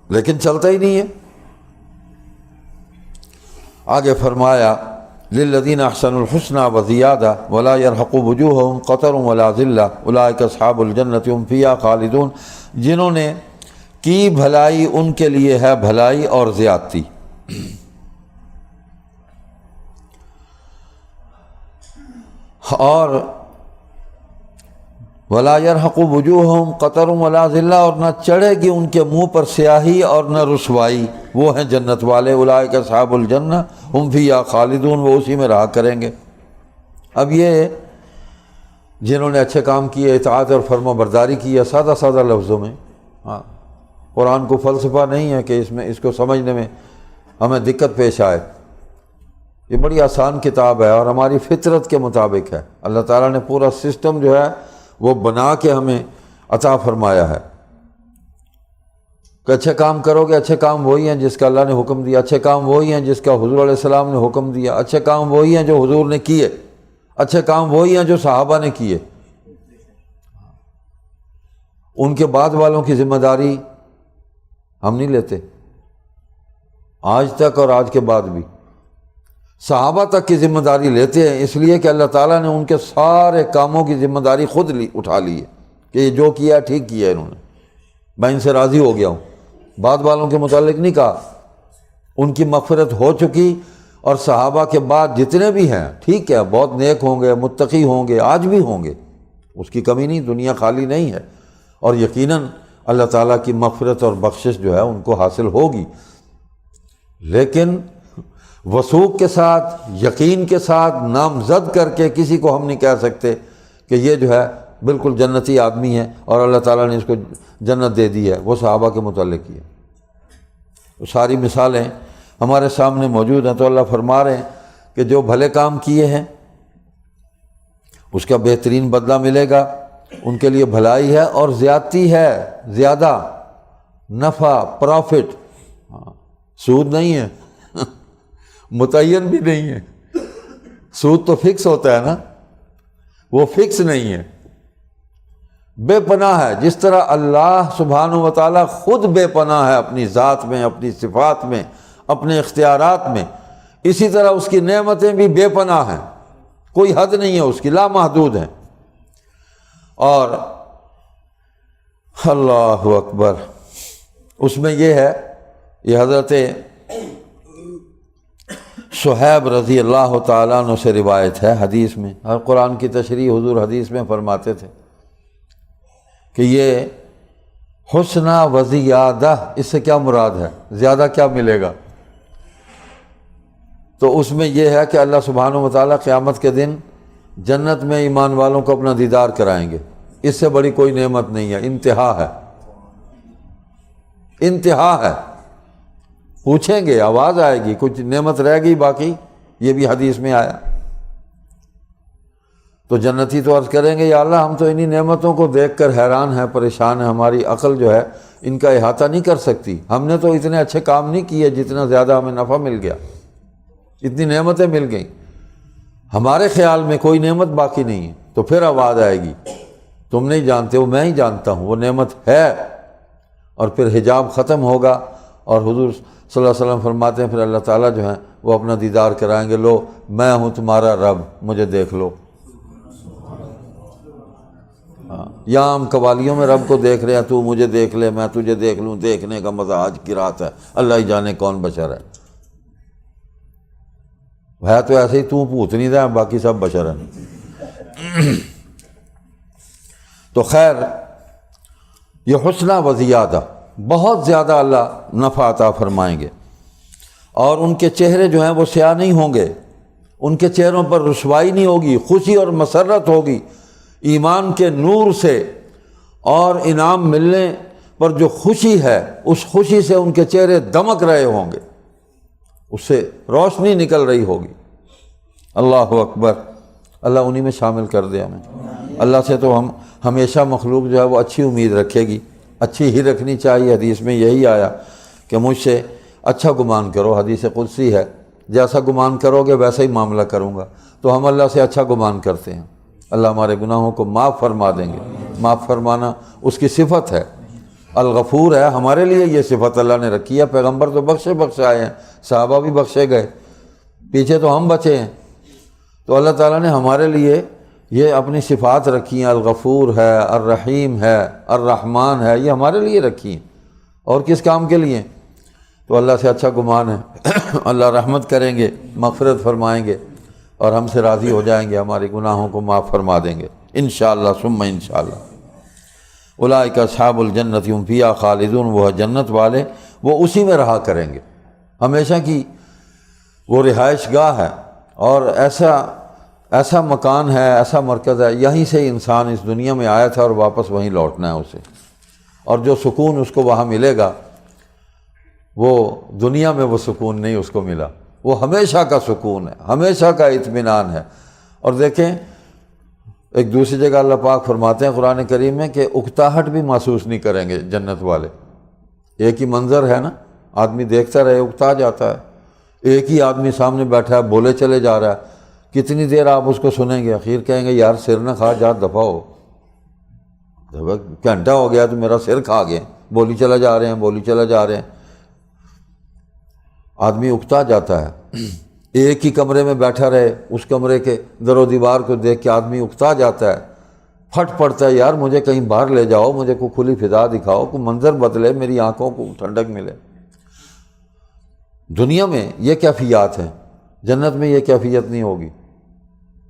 لیکن چلتا ہی نہیں ہے۔ آگے فرمایا للذین احسنوا الحسنى وزیادہ ولا يرهق وجوہهم قتر ولا ذلہ اولئک اصحاب الجنۃ هم فیہا خالدون، جنہوں نے کی بھلائی ان کے لیے ہے بھلائی اور زیادتی۔ اور ولا يرهق وجوہهم قتر ولا ذلہ، اور نہ چڑھے گی ان کے منہ پر سیاہی اور نہ رسوائی، وہ ہیں جنت والے، اولئک اصحاب الجنہ ہم فیہا خالدون، وہ اسی میں رہا کریں گے۔ اب یہ جنہوں نے اچھے کام کیے، اطاعت اور فرما برداری کی ہے، سادہ سادہ لفظوں میں، ہاں قرآن کو فلسفہ نہیں ہے کہ اس کو سمجھنے میں ہمیں دقت پیش آئے، یہ بڑی آسان کتاب ہے اور ہماری فطرت کے مطابق ہے۔ اللہ تعالیٰ نے پورا سسٹم جو ہے وہ بنا کے ہمیں عطا فرمایا ہے کہ اچھے کام کرو گے، اچھے کام وہی ہیں جس کا اللہ نے حکم دیا، اچھے کام وہی ہیں جس کا حضور علیہ السلام نے حکم دیا، اچھے کام وہی ہیں جو حضور نے کیے، اچھے کام وہی ہیں جو صحابہ نے کیے۔ ان کے بعد والوں کی ذمہ داری ہم نہیں لیتے، آج تک اور آج کے بعد بھی صحابہ تک کی ذمہ داری لیتے ہیں، اس لیے کہ اللہ تعالیٰ نے ان کے سارے کاموں کی ذمہ داری خود اٹھا لی ہے کہ یہ جو کیا ٹھیک کیا ہے، انہوں نے، میں ان سے راضی ہو گیا ہوں۔ بعد والوں کے متعلق نہیں کہا، ان کی مغفرت ہو چکی، اور صحابہ کے بعد جتنے بھی ہیں ٹھیک ہے، بہت نیک ہوں گے، متقی ہوں گے، آج بھی ہوں گے، اس کی کمی نہیں، دنیا خالی نہیں ہے، اور یقیناً اللہ تعالیٰ کی مغفرت اور بخشش جو ہے ان کو حاصل ہوگی، لیکن وثوق کے ساتھ، یقین کے ساتھ نامزد کر کے کسی کو ہم نہیں کہہ سکتے کہ یہ جو ہے بالکل جنتی آدمی ہے اور اللہ تعالیٰ نے اس کو جنت دے دی ہے۔ وہ صحابہ کے متعلق ہی ہے، وہ ساری مثالیں ہمارے سامنے موجود ہیں۔ تو اللہ فرما رہے ہیں کہ جو بھلے کام کیے ہیں اس کا بہترین بدلہ ملے گا، ان کے لیے بھلائی ہے اور زیادتی ہے، زیادہ نفع، پروفٹ، سود نہیں ہے، متعین بھی نہیں ہے۔ سود تو فکس ہوتا ہے نا، وہ فکس نہیں ہے، بے پناہ ہے۔ جس طرح اللہ سبحانہ و تعالیٰ خود بے پناہ ہے اپنی ذات میں، اپنی صفات میں، اپنے اختیارات میں، اسی طرح اس کی نعمتیں بھی بے پناہ ہیں، کوئی حد نہیں ہے اس کی، لامحدود ہیں۔ اور اللہ اکبر، اس میں یہ ہے، یہ حضرت صہیب رضی اللہ تعالیٰ عنہ سے روایت ہے حدیث میں، ہر قرآن کی تشریح حضور حدیث میں فرماتے تھے کہ یہ حسنہ و زیادہ، اس سے کیا مراد ہے؟ زیادہ کیا ملے گا؟ تو اس میں یہ ہے کہ اللہ سبحانہ و تعالیٰ قیامت کے دن جنت میں ایمان والوں کو اپنا دیدار کرائیں گے، اس سے بڑی کوئی نعمت نہیں ہے، انتہا ہے، انتہا ہے۔ پوچھیں گے، آواز آئے گی، کچھ نعمت رہ گئی باقی، یہ بھی حدیث میں آیا۔ تو جنتی تو عرض کریں گے، یا اللہ ہم تو انہی نعمتوں کو دیکھ کر حیران ہیں، پریشان ہیں، ہماری عقل جو ہے ان کا احاطہ نہیں کر سکتی، ہم نے تو اتنے اچھے کام نہیں کیے جتنا زیادہ ہمیں نفع مل گیا، اتنی نعمتیں مل گئیں، ہمارے خیال میں کوئی نعمت باقی نہیں ہے۔ تو پھر آواز آئے گی، تم نہیں جانتے وہ میں ہی جانتا ہوں، وہ نعمت ہے۔ اور پھر حجاب ختم ہوگا اور حضور صلی اللہ علیہ وسلم فرماتے ہیں پھر اللہ تعالیٰ جو ہیں وہ اپنا دیدار کرائیں گے، لو میں ہوں تمہارا رب، مجھے دیکھ لو۔ یہاں ہم قوالیوں میں رب کو دیکھ رہے ہیں، تو مجھے دیکھ لے، میں تجھے دیکھ لوں، دیکھنے کا مزہ آج کی رات ہے، اللہ ہی جانے کون بشر ہے تو ایسے ہی تو پوتنی دا، باقی سب بشر ہیں۔ تو خیر، یہ حسنہ و زیادہ، بہت زیادہ اللہ نفع عطا فرمائیں گے، اور ان کے چہرے جو ہیں وہ سیاہ نہیں ہوں گے، ان کے چہروں پر رسوائی نہیں ہوگی، خوشی اور مسرت ہوگی ایمان کے نور سے، اور انعام ملنے پر جو خوشی ہے اس خوشی سے ان کے چہرے دمک رہے ہوں گے، اس سے روشنی نکل رہی ہوگی۔ اللہ اکبر، اللہ انہی میں شامل کر دے ہمیں۔ اللہ سے تو ہم ہمیشہ مخلوق جو ہے وہ اچھی امید رکھے گی، اچھی ہی رکھنی چاہیے۔ حدیث میں یہی آیا کہ مجھ سے اچھا گمان کرو، حدیث قدسی ہے، جیسا گمان کرو گے ویسا ہی معاملہ کروں گا۔ تو ہم اللہ سے اچھا گمان کرتے ہیں، اللہ ہمارے گناہوں کو معاف فرما دیں گے۔ معاف فرمانا اس کی صفت ہے، الغفور ہے، ہمارے لیے یہ صفت اللہ نے رکھی ہے۔ پیغمبر تو بخشے آئے ہیں، صحابہ بھی بخشے گئے، پیچھے تو ہم بچے ہیں۔ تو اللہ تعالیٰ نے ہمارے لیے یہ اپنی صفات رکھی ہیں، الغفور ہے، الرحیم ہے، الرحمن ہے، یہ ہمارے لیے رکھی ہیں، اور کس کام کے لیے؟ تو اللہ سے اچھا گمان ہے، اللہ رحمت کریں گے، مغفرت فرمائیں گے، اور ہم سے راضی ہو جائیں گے، ہمارے گناہوں کو معاف فرما دیں گے انشاءاللہ ثم انشاءاللہ۔ اولئک اصحاب الجنۃ هم فیہا خالدون، وہ جنت والے وہ اسی میں رہا کریں گے، ہمیشہ کی وہ رہائش گاہ ہے، اور ایسا مکان ہے، ایسا مرکز ہے، یہیں سے انسان اس دنیا میں آیا تھا اور واپس وہیں لوٹنا ہے اسے، اور جو سکون اس کو وہاں ملے گا وہ دنیا میں وہ سکون نہیں اس کو ملا، وہ ہمیشہ کا سکون ہے، ہمیشہ کا اطمینان ہے۔ اور دیکھیں ایک دوسری جگہ اللہ پاک فرماتے ہیں قرآن کریم میں کہ اکتاہٹ بھی محسوس نہیں کریں گے جنت والے۔ ایک ہی منظر ہے نا، آدمی دیکھتا رہے اکتا جاتا ہے، ایک ہی آدمی سامنے بیٹھا ہے بولے چلے جا رہا ہے، کتنی دیر آپ اس کو سنیں گے، اخیر کہیں گے یار سر نہ کھا جا، دفعہ ہو، گھنٹہ ہو گیا تو میرا سر کھا گیا، بولی چلا جا رہے ہیں، بولی چلا جا رہے ہیں، آدمی اکتا جاتا ہے۔ ایک ہی کمرے میں بیٹھا رہے، اس کمرے کے در و دیوار کو دیکھ کے آدمی اکتا جاتا ہے، پھٹ پڑتا ہے یار مجھے کہیں باہر لے جاؤ، مجھے کوئی کھلی فضا دکھاؤ، کوئی منظر بدلے، میری آنکھوں کو ٹھنڈک ملے۔ دنیا میں یہ کیفیات ہیں، جنت میں یہ کیفیت نہیں ہوگی۔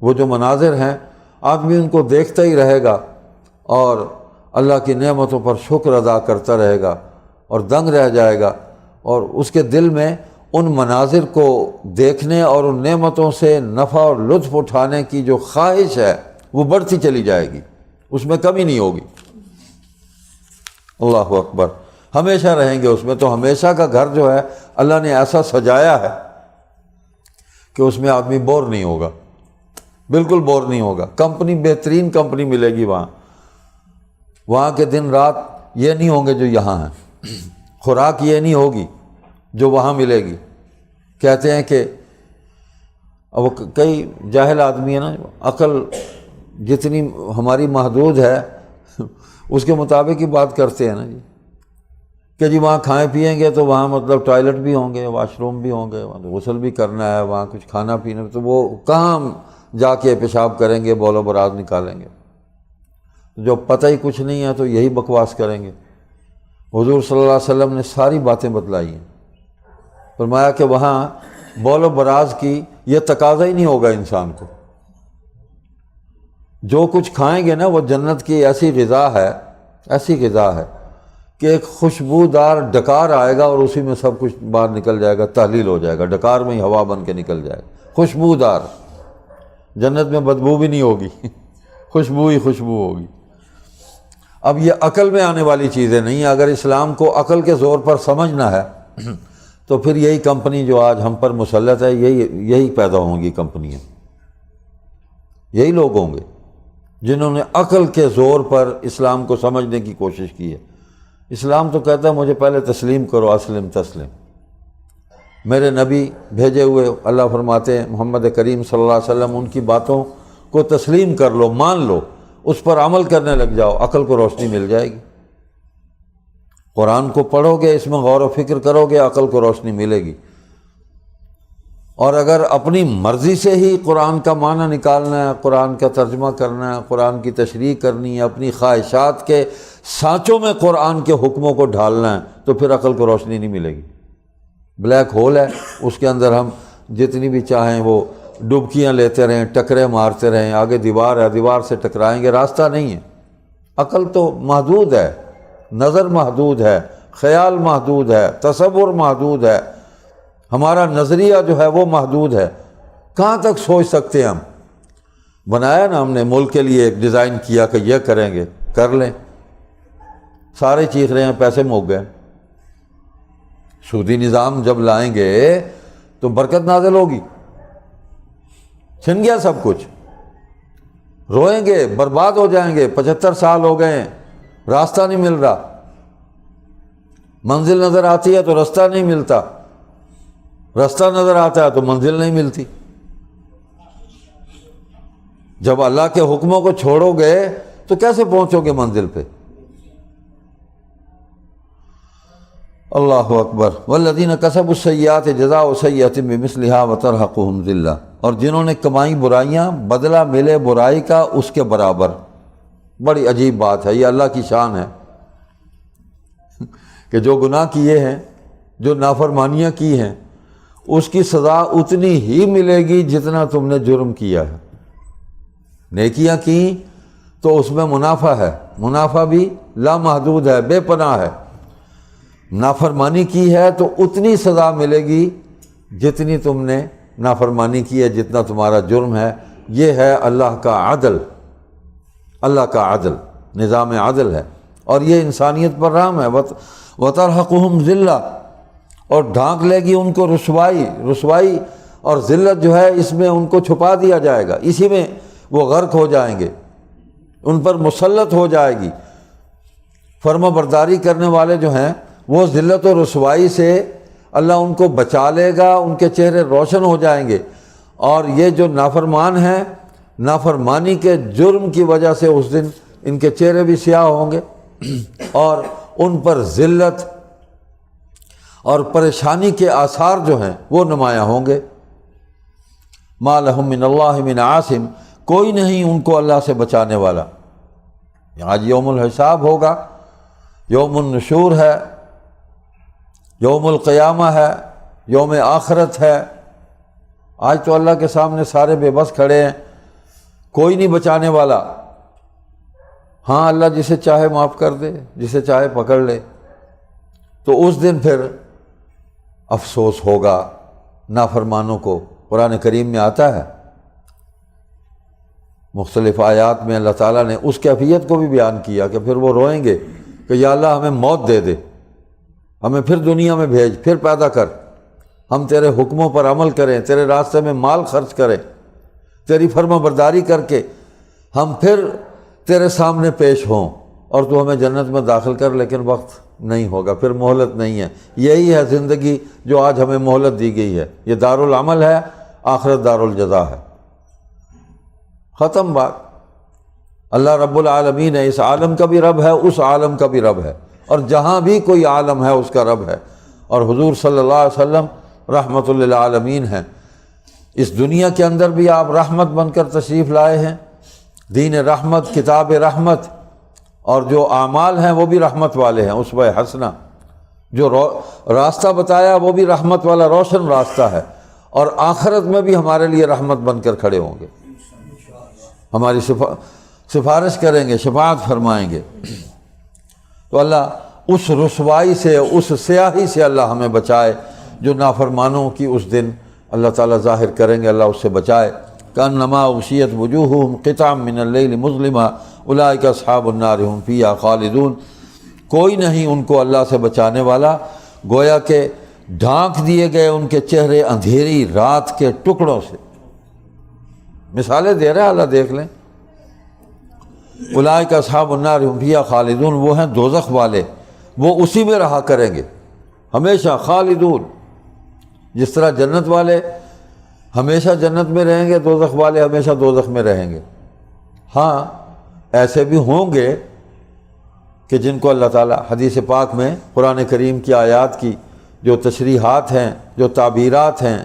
وہ جو مناظر ہیں آدمی ان کو دیکھتا ہی رہے گا اور اللہ کی نعمتوں پر شکر ادا کرتا رہے گا اور دنگ رہ جائے گا، اور اس کے دل میں ان مناظر کو دیکھنے اور ان نعمتوں سے نفع اور لطف اٹھانے کی جو خواہش ہے وہ بڑھتی چلی جائے گی، اس میں کمی نہیں ہوگی۔ اللہ اکبر، ہمیشہ رہیں گے اس میں۔ تو ہمیشہ کا گھر جو ہے اللہ نے ایسا سجایا ہے کہ اس میں آدمی بور نہیں ہوگا، بالکل بور نہیں ہوگا۔ کمپنی، بہترین کمپنی ملے گی وہاں کے دن رات یہ نہیں ہوں گے جو یہاں ہیں، خوراک یہ نہیں ہوگی جو وہاں ملے گی۔ کہتے ہیں کہ اب کئی جاہل آدمی ہیں نا، عقل جتنی ہماری محدود ہے اس کے مطابق ہی بات کرتے ہیں نا جی، کہ جی وہاں کھائیں پئیں گے تو وہاں مطلب ٹوائلٹ بھی ہوں گے، واش روم بھی ہوں گے، وہاں غسل بھی کرنا ہے، وہاں کچھ کھانا پینا، تو وہ کہاں جا کے پیشاب کریں گے، بول و براز نکالیں گے؟ جو پتہ ہی کچھ نہیں ہے تو یہی بکواس کریں گے۔ حضور صلی اللہ علیہ وسلم نے ساری باتیں بتلائی ہیں، فرمایا کہ وہاں بول و براز کی یہ تقاضا ہی نہیں ہوگا انسان کو۔ جو کچھ کھائیں گے نا وہ جنت کی ایسی غذا ہے، ایسی غذا ہے کہ ایک خوشبودار ڈکار آئے گا اور اسی میں سب کچھ باہر نکل جائے گا، تحلیل ہو جائے گا، ڈکار میں ہی ہوا بن کے نکل جائے گا، خوشبودار۔ جنت میں بدبو بھی نہیں ہوگی، خوشبو ہی خوشبو ہوگی۔ اب یہ عقل میں آنے والی چیزیں نہیں ہیں۔ اگر اسلام کو عقل کے زور پر سمجھنا ہے تو پھر یہی کمپنی جو آج ہم پر مسلط ہے، یہی پیدا ہوں گی کمپنیاں، یہی لوگ ہوں گے جنہوں نے عقل کے زور پر اسلام کو سمجھنے کی کوشش کی ہے۔ اسلام تو کہتا ہے مجھے پہلے تسلیم کرو، اسلم تسلم۔ میرے نبی بھیجے ہوئے اللہ فرماتے ہیں محمد کریم صلی اللہ علیہ وسلم، ان کی باتوں کو تسلیم کر لو، مان لو، اس پر عمل کرنے لگ جاؤ، عقل کو روشنی مل جائے گی۔ قرآن کو پڑھو گے، اس میں غور و فکر کرو گے، عقل کو روشنی ملے گی۔ اور اگر اپنی مرضی سے ہی قرآن کا معنی نکالنا ہے، قرآن کا ترجمہ کرنا ہے، قرآن کی تشریح کرنی ہے، اپنی خواہشات کے سانچوں میں قرآن کے حکموں کو ڈھالنا ہے، تو پھر عقل کو روشنی نہیں ملے گی۔ بلیک ہول ہے، اس کے اندر ہم جتنی بھی چاہیں وہ ڈبکیاں لیتے رہیں، ٹکرے مارتے رہیں، آگے دیوار ہے، دیوار سے ٹکرائیں گے، راستہ نہیں ہے۔ عقل تو محدود ہے، نظر محدود ہے، خیال محدود ہے، تصور محدود ہے، ہمارا نظریہ جو ہے وہ محدود ہے۔ کہاں تک سوچ سکتے ہیں ہم؟ بنایا نا ہم نے ملک کے لیے ایک ڈیزائن کیا کہ یہ کریں گے، کر لیں، سارے چیخ رہے ہیں، پیسے موک گئے۔ سودی نظام جب لائیں گے تو برکت نازل ہوگی، چھن گیا سب کچھ، روئیں گے، برباد ہو جائیں گے۔ 75 سال ہو گئے ہیں، راستہ نہیں مل رہا، منزل نظر آتی ہے تو راستہ نہیں ملتا، راستہ نظر آتا ہے تو منزل نہیں ملتی۔ جب اللہ کے حکموں کو چھوڑو گے تو کیسے پہنچو گے منزل پہ؟ اللہ اکبر۔ والذین کسبوا السیئات جزاء سیئۃ بمثلھا وترہقھم ذلہ، اور جنہوں نے کمائی برائیاں، بدلہ ملے برائی کا اس کے برابر۔ بڑی عجیب بات ہے، یہ اللہ کی شان ہے کہ جو گناہ کیے ہیں، جو نافرمانیاں کی ہیں، اس کی سزا اتنی ہی ملے گی جتنا تم نے جرم کیا ہے۔ نیکیاں کی تو اس میں منافع ہے، منافع بھی لامحدود ہے، بے پناہ ہے۔ نافرمانی کی ہے تو اتنی سزا ملے گی جتنی تم نے نافرمانی کی ہے، جتنا تمہارا جرم ہے۔ یہ ہے اللہ کا عدل، اللہ کا عدل، نظام عدل ہے، اور یہ انسانیت پر رحم ہے۔ وَتَرْهَقُهُمْ ذِلَّةٌ، اور ڈھانک لے گی ان کو رسوائی اور ذلت جو ہے، اس میں ان کو چھپا دیا جائے گا، اسی میں وہ غرق ہو جائیں گے، ان پر مسلط ہو جائے گی۔ فرما برداری کرنے والے جو ہیں وہ ذلت و رسوائی سے اللہ ان کو بچا لے گا، ان کے چہرے روشن ہو جائیں گے۔ اور یہ جو نافرمان ہیں، نافرمانی کے جرم کی وجہ سے اس دن ان کے چہرے بھی سیاہ ہوں گے اور ان پر ذلت اور پریشانی کے آثار جو ہیں وہ نمایاں ہوں گے۔ ما لہم من اللہ من عاصم، کوئی نہیں ان کو اللہ سے بچانے والا۔ آج یوم الحساب ہوگا، یوم النشور ہے، یوم القیامہ ہے، یوم آخرت ہے۔ آج تو اللہ کے سامنے سارے بے بس کھڑے ہیں، کوئی نہیں بچانے والا۔ ہاں اللہ جسے چاہے معاف کر دے، جسے چاہے پکڑ لے، تو اس دن پھر افسوس ہوگا نافرمانوں کو۔ قرآن کریم میں آتا ہے، مختلف آیات میں اللہ تعالیٰ نے اس کیفیت کو بھی بیان کیا کہ پھر وہ روئیں گے کہ یا اللہ ہمیں موت دے دے، ہمیں پھر دنیا میں بھیج، پھر پیدا کر، ہم تیرے حکموں پر عمل کریں، تیرے راستے میں مال خرچ کریں، تیری فرما برداری کر کے ہم پھر تیرے سامنے پیش ہوں اور تو ہمیں جنت میں داخل کر، لیکن وقت نہیں ہوگا، پھر مہلت نہیں ہے۔ یہی ہے زندگی جو آج ہمیں مہلت دی گئی ہے، یہ دار العمل ہے، آخرت دار الجزا ہے۔ ختم بات۔ اللہ رب العالمین ہے، اس عالم کا بھی رب ہے، اس عالم کا بھی رب ہے، اور جہاں بھی کوئی عالم ہے اس کا رب ہے، اور حضور صلی اللہ علیہ وسلم رحمت للعالمین ہیں۔ اس دنیا کے اندر بھی آپ رحمت بن کر تشریف لائے ہیں، دین رحمت، کتاب رحمت، اور جو اعمال ہیں وہ بھی رحمت والے ہیں، اسوہ حسنہ۔ جو راستہ بتایا وہ بھی رحمت والا روشن راستہ ہے، اور آخرت میں بھی ہمارے لیے رحمت بن کر کھڑے ہوں گے، ہماری سفارش کریں گے، شفاعت فرمائیں گے۔ تو اللہ اس رسوائی سے، اس سیاہی سے اللہ ہمیں بچائے جو نافرمانوں کی اس دن اللہ تعالیٰ ظاہر کریں گے، اللہ اس سے بچائے۔ کأنما اغشیت وجوہہم قطعا من اللیل مظلما اولئک اصحاب النار ھم فیہا خالدون۔ کوئی نہیں ان کو اللہ سے بچانے والا، گویا کہ ڈھانک دیے گئے ان کے چہرے اندھیری رات کے ٹکڑوں سے۔ مثالیں دے رہے ہیں اللہ، دیکھ لیں۔ اولئک اصحاب النار ھم فیہا خالدون، وہ ہیں دوزخ والے، وہ اسی میں رہا کریں گے ہمیشہ، خالدون۔ جس طرح جنت والے ہمیشہ جنت میں رہیں گے، دوزخ والے ہمیشہ دوزخ میں رہیں گے۔ ہاں ایسے بھی ہوں گے کہ جن کو اللہ تعالیٰ حدیث پاک میں قرآن کریم کی آیات کی جو تشریحات ہیں، جو تعبیرات ہیں،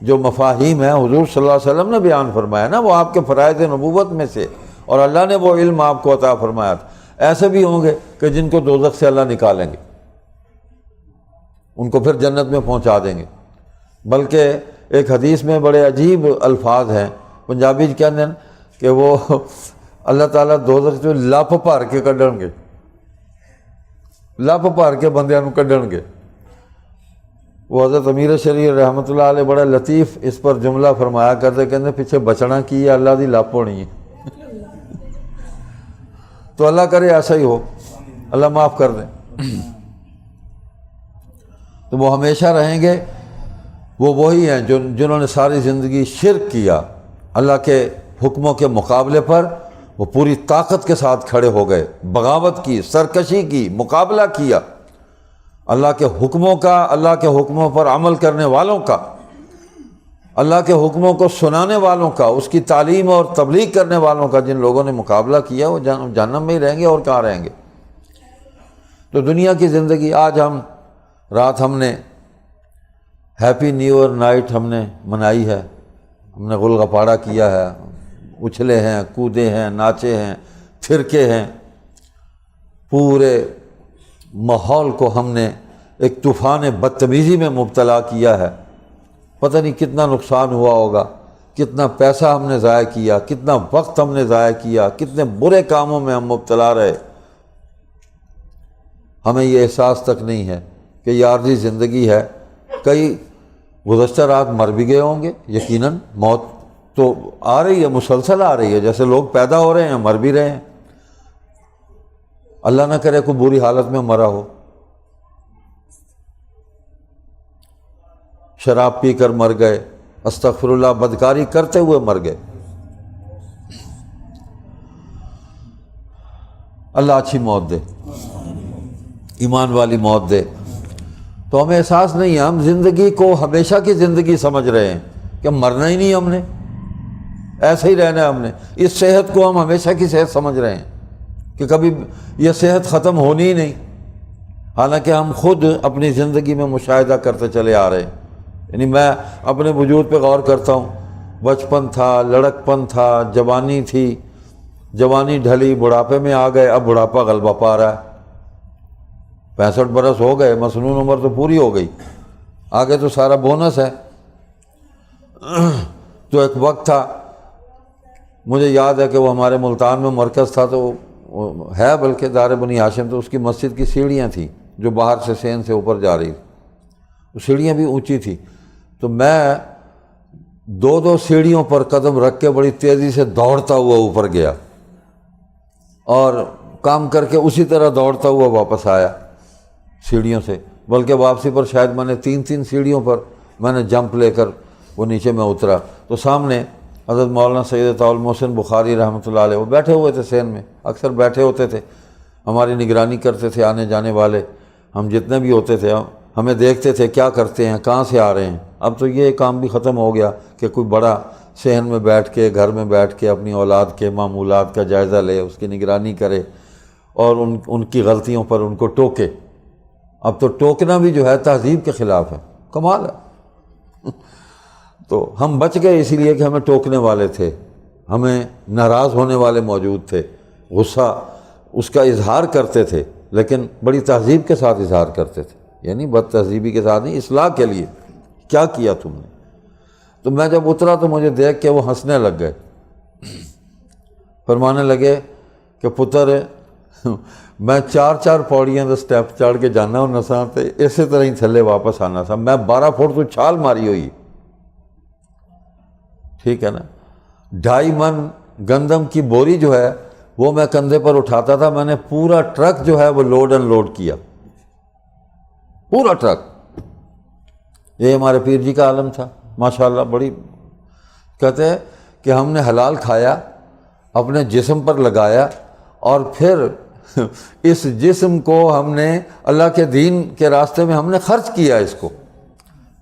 جو مفاہیم ہیں، حضور صلی اللہ علیہ وسلم نے بیان فرمایا نا، وہ آپ کے فرائض نبوت میں سے، اور اللہ نے وہ علم آپ کو عطا فرمایا تھا۔ ایسے بھی ہوں گے کہ جن کو دوزخ سے اللہ نکالیں گے، ان کو پھر جنت میں پہنچا دیں گے۔ بلکہ ایک حدیث میں بڑے عجیب الفاظ ہیں، پنجابی کہتے ہیں کہ وہ اللہ تعالیٰ دوزخ جو لپ بھر کے کڈن گے، لپ بھر کے بندیاں نوں کڈن گے۔ وہ حضرت امیر شریف رحمۃ اللہ علیہ بڑا لطیف اس پر جملہ فرمایا کرتے، کہتے پیچھے بچنا کی ہے، اللہ دی لپ ہونی ہے۔ تو اللہ کرے ایسا ہی ہو، اللہ معاف کر دیں۔ تو وہ ہمیشہ رہیں گے، وہ وہی ہیں جنہوں نے ساری زندگی شرک کیا، اللہ کے حکموں کے مقابلے پر وہ پوری طاقت کے ساتھ کھڑے ہو گئے، بغاوت کی، سرکشی کی، مقابلہ کیا اللہ کے حکموں کا، اللہ کے حکموں پر عمل کرنے والوں کا، اللہ کے حکموں کو سنانے والوں کا، اس کی تعلیم اور تبلیغ کرنے والوں کا۔ جن لوگوں نے مقابلہ کیا وہ جہنم میں ہی رہیں گے، اور کہاں رہیں گے۔ تو دنیا کی زندگی، آج رات ہم نے ہیپی نیو ایئر نائٹ ہم نے منائی ہے، ہم نے غل غپاڑا کیا ہے، اچھلے ہیں، کودے ہیں، ناچے ہیں، پھرکے ہیں، پورے ماحول کو ہم نے ایک طوفان بدتمیزی میں مبتلا کیا ہے۔ پتہ نہیں کتنا نقصان ہوا ہوگا، کتنا پیسہ ہم نے ضائع کیا، کتنا وقت ہم نے ضائع کیا، کتنے برے کاموں میں ہم مبتلا رہے۔ ہمیں یہ احساس تک نہیں ہے کہ یہ عارضی زندگی ہے۔ کئی گزشتہ رات مر بھی گئے ہوں گے، یقیناً موت تو آ رہی ہے، مسلسل آ رہی ہے، جیسے لوگ پیدا ہو رہے ہیں مر بھی رہے ہیں۔ اللہ نہ کرے کوئی بری حالت میں مرا ہو، شراب پی کر مر گئے، استغفر اللہ، بدکاری کرتے ہوئے مر گئے۔ اللہ اچھی موت دے، ایمان والی موت دے۔ تو ہمیں احساس نہیں ہے، ہم زندگی کو ہمیشہ کی زندگی سمجھ رہے ہیں کہ مرنا ہی نہیں، ہم نے ایسے ہی رہنا ہے، ہم نے اس صحت کو ہم ہمیشہ کی صحت سمجھ رہے ہیں کہ کبھی یہ صحت ختم ہونی ہی نہیں، حالانکہ ہم خود اپنی زندگی میں مشاہدہ کرتے چلے آ رہے ہیں۔ یعنی میں اپنے وجود پہ غور کرتا ہوں، بچپن تھا، لڑکپن تھا، جوانی تھی، جوانی ڈھلی، بڑھاپے میں آ گئے، اب بڑھاپا غلبہ پا رہا ہے، 65 برس ہو گئے، مسنون عمر تو پوری ہو گئی، آگے تو سارا بونس ہے۔ تو ایک وقت تھا مجھے یاد ہے کہ وہ ہمارے ملتان میں مرکز تھا، تو ہے بلکہ دار بنی ہاشم، تو اس کی مسجد کی سیڑھیاں تھیں جو باہر سے سین سے اوپر جا رہی تھی، وہ سیڑھیاں بھی اونچی تھیں، تو میں دو سیڑھیوں پر قدم رکھ کے بڑی تیزی سے دوڑتا ہوا اوپر گیا اور کام کر کے اسی طرح دوڑتا ہوا واپس آیا سیڑھیوں سے، بلکہ واپسی پر شاید میں نے تین سیڑھیوں پر میں نے جمپ لے کر وہ نیچے میں اترا، تو سامنے حضرت مولانا سید طاء المحسن بخاری رحمۃ اللہ علیہ وہ بیٹھے ہوئے تھے سین میں، اکثر بیٹھے ہوتے تھے، ہماری نگرانی کرتے تھے، آنے جانے والے ہم جتنے بھی ہوتے تھے ہمیں دیکھتے تھے کیا کرتے ہیں، کہاں سے آ رہے ہیں۔ اب تو یہ کام بھی ختم ہو گیا کہ کوئی بڑا صحن میں بیٹھ کے گھر میں بیٹھ کے اپنی اولاد کے معمولات کا جائزہ لے، اس کی نگرانی کرے اور ان کی غلطیوں پر ان کو ٹوکے۔ اب تو ٹوکنا بھی جو ہے تہذیب کے خلاف ہے، کمال ہے۔ تو ہم بچ گئے اسی لیے کہ ہمیں ٹوکنے والے تھے، ہمیں ناراض ہونے والے موجود تھے، غصہ اس کا اظہار کرتے تھے لیکن بڑی تہذیب کے ساتھ اظہار کرتے تھے، یعنی بد تہذیبی کے ساتھ نہیں، اصلاح کے لیے کیا کیا تم نے۔ تو میں جب اترا تو مجھے دیکھ کے وہ ہنسنے لگ گئے، فرمانے لگے کہ پتر میں 4 پوڑیاں دا سٹیپ چڑھ کے جانا ہونا سا تے اسی طرح ہی تھلے واپس آنا سا، میں 12 فٹ تو چھال ماری ہوئی، ٹھیک ہے نا۔ 2.5 من گندم کی بوری جو ہے وہ میں کندھے پر اٹھاتا تھا، میں نے پورا ٹرک جو ہے وہ لوڈ ان لوڈ کیا، پورا ٹرک۔ یہ ہمارے پیر جی کا عالم تھا ماشاءاللہ، بڑی کہتے ہیں کہ ہم نے حلال کھایا، اپنے جسم پر لگایا اور پھر اس جسم کو ہم نے اللہ کے دین کے راستے میں ہم نے خرچ کیا اس کو،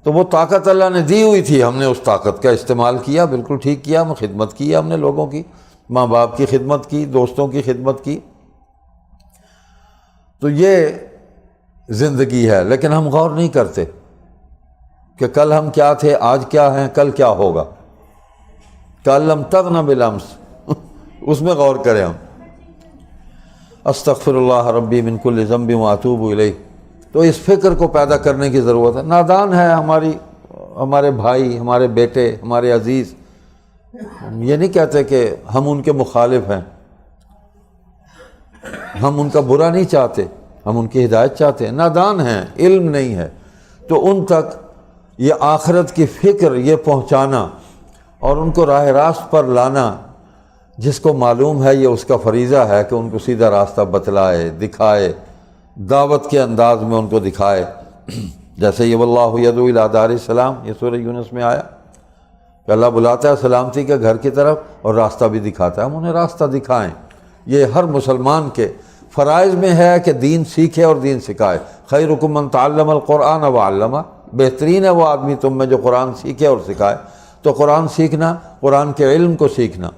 تو وہ طاقت اللہ نے دی ہوئی تھی، ہم نے اس طاقت کا استعمال کیا، بالکل ٹھیک کیا، ہم خدمت کی، ہم نے لوگوں کی، ماں باپ کی خدمت کی، دوستوں کی خدمت کی۔ تو یہ زندگی ہے، لیکن ہم غور نہیں کرتے کہ کل ہم کیا تھے، آج کیا ہیں، کل کیا ہوگا۔ کل لم تغن بالامس اس میں غور کریں ہم۔ استغفر اللہ ربی من کل ذنب واتوب الیہ، تو اس فکر کو پیدا کرنے کی ضرورت ہے۔ نادان ہے ہمارے بھائی، ہمارے بیٹے، ہمارے عزیز، یہ نہیں کہتے کہ ہم ان کے مخالف ہیں، ہم ان کا برا نہیں چاہتے، ہم ان کی ہدایت چاہتے ہیں، نادان ہیں، علم نہیں ہے، تو ان تک یہ آخرت کی فکر یہ پہنچانا اور ان کو راہ راست پر لانا، جس کو معلوم ہے یہ اس کا فریضہ ہے کہ ان کو سیدھا راستہ بتلائے، دکھائے، دعوت کے انداز میں ان کو دکھائے، جیسے یہ واللہ یدعو الی دار السلام، یہ سورہ یونس میں آیا کہ اللہ بلاتا ہے سلامتی کے گھر کی طرف اور راستہ بھی دکھاتا ہے، ہم انہیں راستہ دکھائیں۔ یہ ہر مسلمان کے فرائض میں ہے کہ دین سیکھے اور دین سکھائے۔ خیرکم من تعلم القرآن وعلمہ، بہترین ہے وہ آدمی تم میں جو قرآن سیکھے اور سکھائے۔ تو قرآن سیکھنا، قرآن کے علم کو سیکھنا،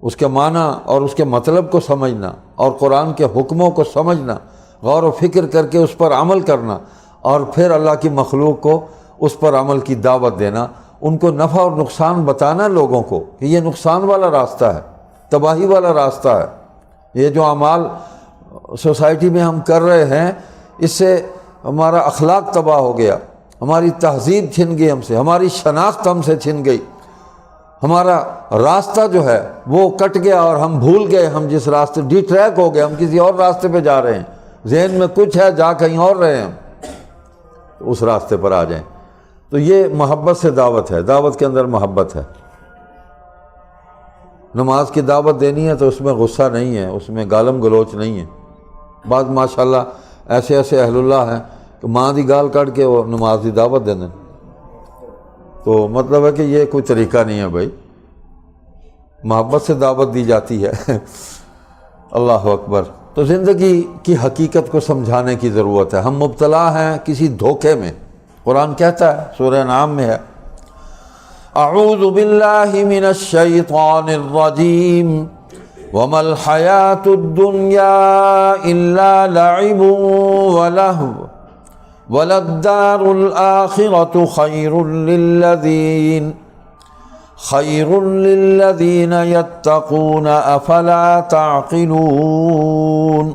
اس کے معنی اور اس کے مطلب کو سمجھنا اور قرآن کے حکموں کو سمجھنا، غور و فکر کر کے اس پر عمل کرنا، اور پھر اللہ کی مخلوق کو اس پر عمل کی دعوت دینا، ان کو نفع اور نقصان بتانا لوگوں کو کہ یہ نقصان والا راستہ ہے، تباہی والا راستہ ہے۔ یہ جو اعمال سوسائٹی میں ہم کر رہے ہیں، اس سے ہمارا اخلاق تباہ ہو گیا، ہماری تہذیب چھن گئی ہم سے، ہماری شناخت ہم سے چھن گئی، ہمارا راستہ جو ہے وہ کٹ گیا اور ہم بھول گئے، ہم جس راستے ڈی ٹریک ہو گئے، ہم کسی اور راستے پہ جا رہے ہیں، ذہن میں کچھ ہے، جا کہیں اور رہے ہیں، تو اس راستے پر آ جائیں۔ تو یہ محبت سے دعوت ہے، دعوت کے اندر محبت ہے۔ نماز کی دعوت دینی ہے تو اس میں غصہ نہیں ہے، اس میں گالم گلوچ نہیں ہے۔ بعض ماشاءاللہ ایسے اہل اللہ ہیں کہ ماں دی گال کٹ کے وہ نماز دی دعوت دے دیں، تو مطلب ہے کہ یہ کوئی طریقہ نہیں ہے بھائی، محبت سے دعوت دی جاتی ہے۔ اللہ اکبر۔ تو زندگی کی حقیقت کو سمجھانے کی ضرورت ہے، ہم مبتلا ہیں کسی دھوکے میں۔ قرآن کہتا ہے، سورہ انعام میں ہے، اعوذ باللہ من الشیطان الرجیم وما الحیاۃ الدنیا الا لعب ولہو وللدار الآخرۃ خیر للذین یتقون افلا تعقلون۔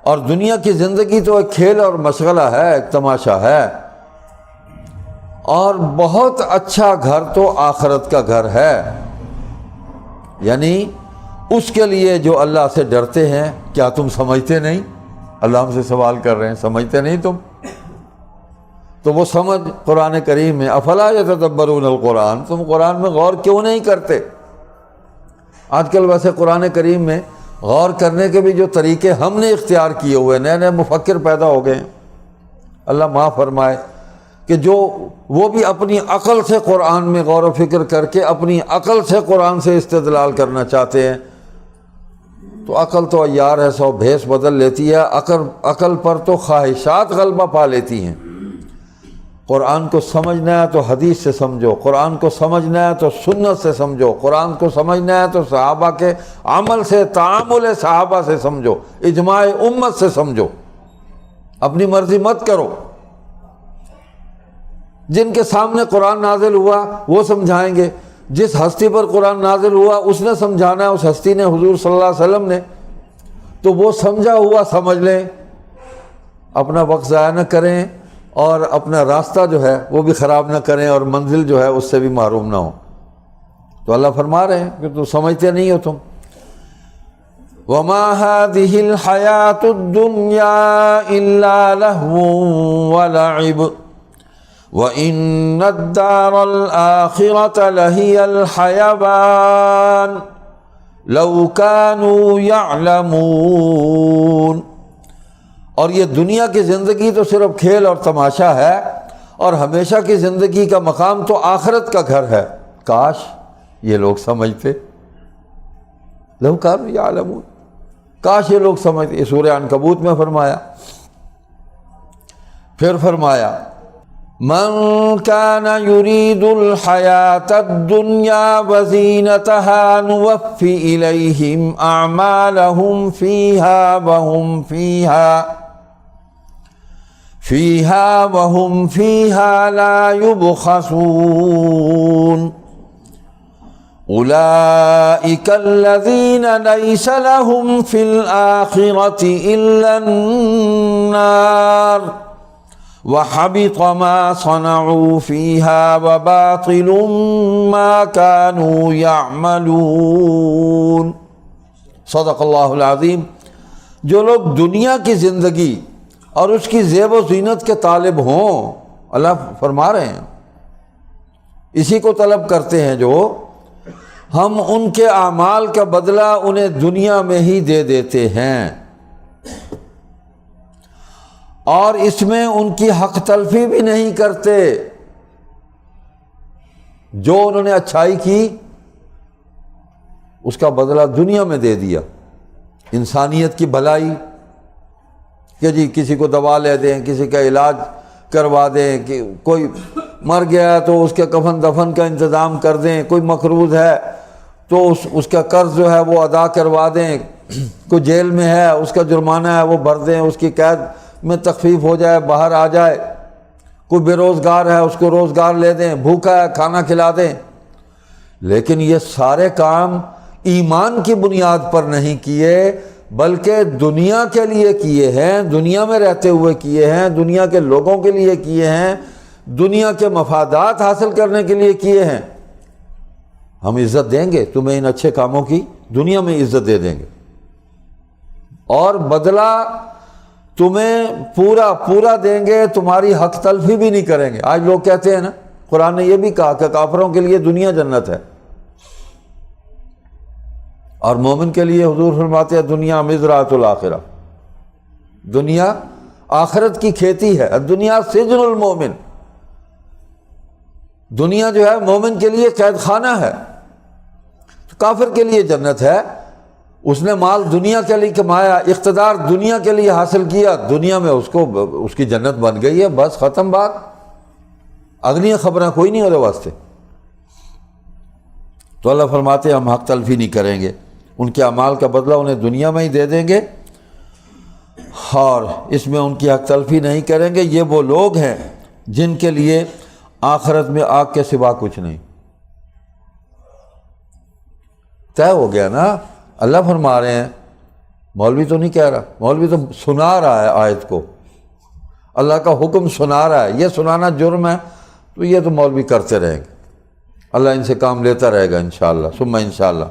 اور دنیا کی زندگی تو ایک کھیل اور مشغلہ ہے، ایک تماشا ہے، اور بہت اچھا گھر تو آخرت کا گھر ہے، یعنی اس کے لیے جو اللہ سے ڈرتے ہیں۔ کیا تم سمجھتے نہیں؟ اللہ ہم سے سوال کر رہے ہیں، سمجھتے نہیں تم؟ تو وہ سمجھ قرآن کریم میں، افلا یتدبرون القرآن، تم قرآن میں غور کیوں نہیں کرتے؟ آج کل ویسے قرآن کریم میں غور کرنے کے بھی جو طریقے ہم نے اختیار کیے ہوئے، نئے نئے مفکر پیدا ہو گئے ہیں، اللہ معاف فرمائے، کہ جو وہ بھی اپنی عقل سے قرآن میں غور و فکر کر کے اپنی عقل سے قرآن سے استدلال کرنا چاہتے ہیں۔ تو عقل تو عیار ہے، 100 بھیس بدل لیتی ہے، عقل پر تو خواہشات غلبہ پا لیتی ہیں۔ قرآن کو سمجھنا ہے تو حدیث سے سمجھو، قرآن کو سمجھنا ہے تو سنت سے سمجھو، قرآن کو سمجھنا ہے تو صحابہ کے عمل سے، تعامل صحابہ سے سمجھو، اجماع امت سے سمجھو، اپنی مرضی مت کرو۔ جن کے سامنے قرآن نازل ہوا وہ سمجھائیں گے، جس ہستی پر قرآن نازل ہوا اس نے سمجھانا ہے، اس ہستی نے، حضور صلی اللہ علیہ وسلم نے، تو وہ سمجھا ہوا سمجھ لیں، اپنا وقت ضائع نہ کریں اور اپنا راستہ جو ہے وہ بھی خراب نہ کریں اور منزل جو ہے اس سے بھی محروم نہ ہو۔ تو اللہ فرما رہے ہیں کہ تم سمجھتے نہیں ہو تم۔ وَمَا هَذِهِ الْحَيَاةُ الدُّنْيَا إِلَّا لَهْوٌ وَلَعِبٌ وَإِنَّ الدَّارَ الْآخِرَةَ لَهِيَ الْحَيَوَانُ لَوْ كَانُوا يَعْلَمُونَ۔ اور یہ دنیا کی زندگی تو صرف کھیل اور تماشا ہے، اور ہمیشہ کی زندگی کا مقام تو آخرت کا گھر ہے۔ کاش یہ لوگ سمجھتے، لَوْ كَانُوا يَعْلَمُونَ، کاش یہ لوگ سمجھتے۔ یہ سورہ عنکبوت میں فرمایا۔ پھر فرمایا من كان يريد الحياة الدنيا وزينتها نوفي إليهم أعمالهم فيها وهم فيها لا يبخسون أولئك الذين ليس لهم في الآخرة إلا النار وَحَبِطَ مَا صَنَعُوا فِيهَا وَبَاطِلٌ مَا كَانُوا يَعْمَلُونَ۔ صدق اللہ العظیم۔ جو لوگ دنیا کی زندگی اور اس کی زیب و زینت کے طالب ہوں، اللہ فرما رہے ہیں اسی کو طلب کرتے ہیں، جو ہم ان کے اعمال کا بدلہ انہیں دنیا میں ہی دے دیتے ہیں، اور اس میں ان کی حق تلفی بھی نہیں کرتے۔ جو انہوں نے اچھائی کی اس کا بدلہ دنیا میں دے دیا، انسانیت کی بھلائی، کہ جی کسی کو دوا لے دیں، کسی کا علاج کروا دیں، کہ کوئی مر گیا تو اس کے کفن دفن کا انتظام کر دیں، کوئی مقروض ہے تو اس کا قرض جو ہے وہ ادا کروا دیں، کوئی جیل میں ہے اس کا جرمانہ ہے وہ بھر دیں، اس کی قید میں تخفیف ہو جائے، باہر آ جائے، کوئی بے روزگار ہے اس کو روزگار لے دیں، بھوکا ہے کھانا کھلا دیں۔ لیکن یہ سارے کام ایمان کی بنیاد پر نہیں کیے، بلکہ دنیا کے لیے کیے ہیں، دنیا میں رہتے ہوئے کیے ہیں، دنیا کے لوگوں کے لیے کیے ہیں، دنیا کے مفادات حاصل کرنے کے لیے کیے ہیں۔ ہم عزت دیں گے تمہیں ان اچھے کاموں کی، دنیا میں عزت دے دیں گے، اور بدلہ تمہیں پورا دیں گے، تمہاری حق تلفی بھی نہیں کریں گے۔ آج لوگ کہتے ہیں نا، قرآن نے یہ بھی کہا کہ کافروں کے لیے دنیا جنت ہے، اور مومن کے لیے حضور فرماتے ہیں دنیا مزرعۃ الآخرہ، دنیا آخرت کی کھیتی ہے، الدنیا سجن المومن، دنیا جو ہے مومن کے لیے قید خانہ ہے، تو کافر کے لیے جنت ہے۔ اس نے مال دنیا کے لیے کمایا، اقتدار دنیا کے لیے حاصل کیا، دنیا میں اس کی جنت بن گئی ہے، بس ختم بات، اگلی خبریں کوئی نہیں ہونے واسطے۔ تو اللہ فرماتے ہیں ہم حق تلفی نہیں کریں گے، ان کے اعمال کا بدلہ انہیں دنیا میں ہی دے دیں گے، اور اس میں ان کی حق تلفی نہیں کریں گے۔ یہ وہ لوگ ہیں جن کے لیے آخرت میں آگ کے سوا کچھ نہیں۔ طے ہو گیا نا، اللہ فرما رہے ہیں، مولوی تو نہیں کہہ رہا، مولوی تو سنا رہا ہے آیت کو، اللہ کا حکم سنا رہا ہے۔ یہ سنانا جرم ہے تو یہ تو مولوی کرتے رہیں گے، اللہ ان سے کام لیتا رہے گا انشاءاللہ ثم انشاءاللہ۔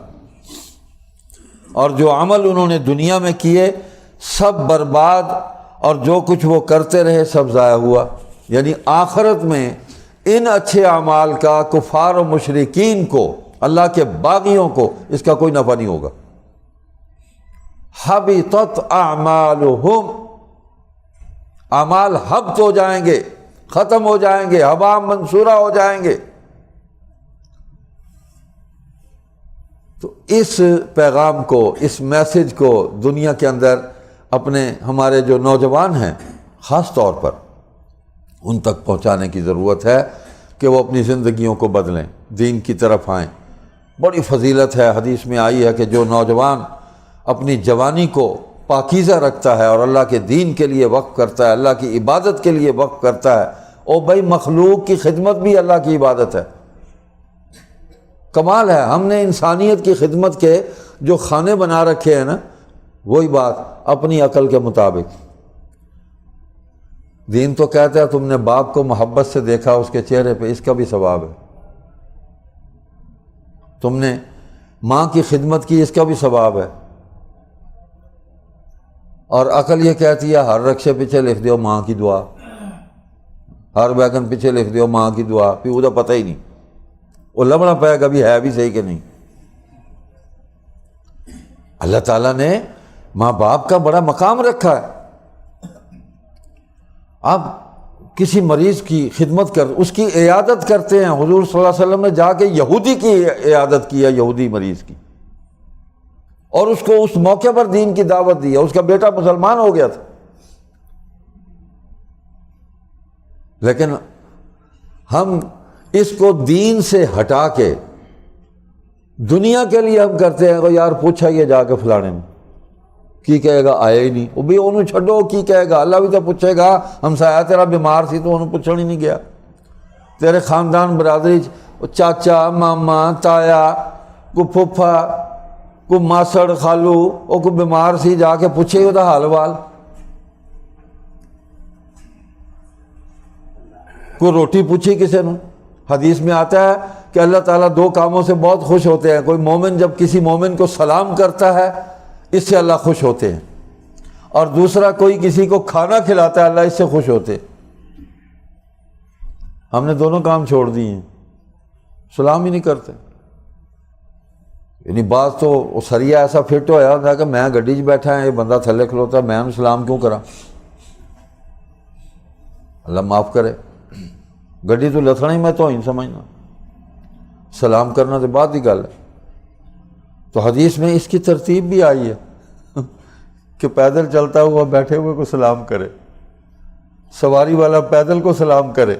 اور جو عمل انہوں نے دنیا میں کیے سب برباد، اور جو کچھ وہ کرتے رہے سب ضائع ہوا۔ یعنی آخرت میں ان اچھے اعمال کا کفار و مشرکین کو، اللہ کے باغیوں کو اس کا کوئی نفع نہیں ہوگا۔ حبطت اعمالہم، اعمال حبط ہو جائیں گے، ختم ہو جائیں گے، ہباء منصورہ ہو جائیں گے۔ تو اس پیغام کو، اس میسج کو دنیا کے اندر اپنے ہمارے جو نوجوان ہیں خاص طور پر ان تک پہنچانے کی ضرورت ہے کہ وہ اپنی زندگیوں کو بدلیں، دین کی طرف آئیں۔ بڑی فضیلت ہے، حدیث میں آئی ہے کہ جو نوجوان اپنی جوانی کو پاکیزہ رکھتا ہے اور اللہ کے دین کے لیے وقف کرتا ہے، اللہ کی عبادت کے لیے وقف کرتا ہے، او بھائی مخلوق کی خدمت بھی اللہ کی عبادت ہے۔ کمال ہے، ہم نے انسانیت کی خدمت کے جو خانے بنا رکھے ہیں نا، وہی بات اپنی عقل کے مطابق۔ دین تو کہتا ہے تم نے باپ کو محبت سے دیکھا اس کے چہرے پہ، اس کا بھی ثواب ہے۔ تم نے ماں کی خدمت کی، اس کا بھی ثواب ہے۔ اور عقل یہ کہتی ہے ہر رکشے پیچھے لکھ دیو ماں کی دعا، ہر ویگن پیچھے لکھ دیو ماں کی دعا، پھر وہ پتہ ہی نہیں، وہ لبنا پائے گا بھی ہے بھی صحیح کہ نہیں۔ اللہ تعالیٰ نے ماں باپ کا بڑا مقام رکھا ہے۔ آپ کسی مریض کی خدمت کر، اس کی عیادت کرتے ہیں، حضور صلی اللہ علیہ وسلم نے جا کے یہودی کی عیادت کی ہے، یہودی مریض کی، اور اس کو اس موقع پر دین کی دعوت دی ہے، اس کا بیٹا مسلمان ہو گیا تھا۔ لیکن ہم اس کو دین سے ہٹا کے دنیا کے لیے ہم کرتے ہیں، یار پوچھا یہ جا کے فلانے میں کی کہے گا آیا ہی نہیں، وہ بھی انہوں چھڈو کی کہے گا، اللہ بھی تو پوچھے گا، ہمسایہ تیرا بیمار سی تو انہوں پوچھنے ہی نہیں گیا، تیرے خاندان برادری چاچا ماما تایا کو پھپھا کو ماسڑ خالو وہ کو بیمار سی جا کے پوچھے وہ حال وال، کوئی روٹی پوچھی کسی نے۔ حدیث میں آتا ہے کہ اللہ تعالیٰ دو کاموں سے بہت خوش ہوتے ہیں، کوئی مومن جب کسی مومن کو سلام کرتا ہے اس سے اللہ خوش ہوتے ہیں، اور دوسرا کوئی کسی کو کھانا کھلاتا ہے اللہ اس سے خوش ہوتے۔ ہم نے دونوں کام چھوڑ دیے ہیں، سلام ہی نہیں کرتے۔ یعنی بعض تو سریا ایسا فٹ ہوا ہوتا ہے کہ میں گڈی 'چ بیٹھا ہے، یہ بندہ تھلے کھلوتا ہے، میں انہوں سلام کیوں کرا؟ اللہ معاف کرے، گڈی تو لتھنا ہی میں توہین سمجھنا، سلام کرنا تو بعد کی گل ہے۔ تو حدیث میں اس کی ترتیب بھی آئی ہے کہ پیدل چلتا ہوا بیٹھے ہوئے کو سلام کرے، سواری والا پیدل کو سلام کرے۔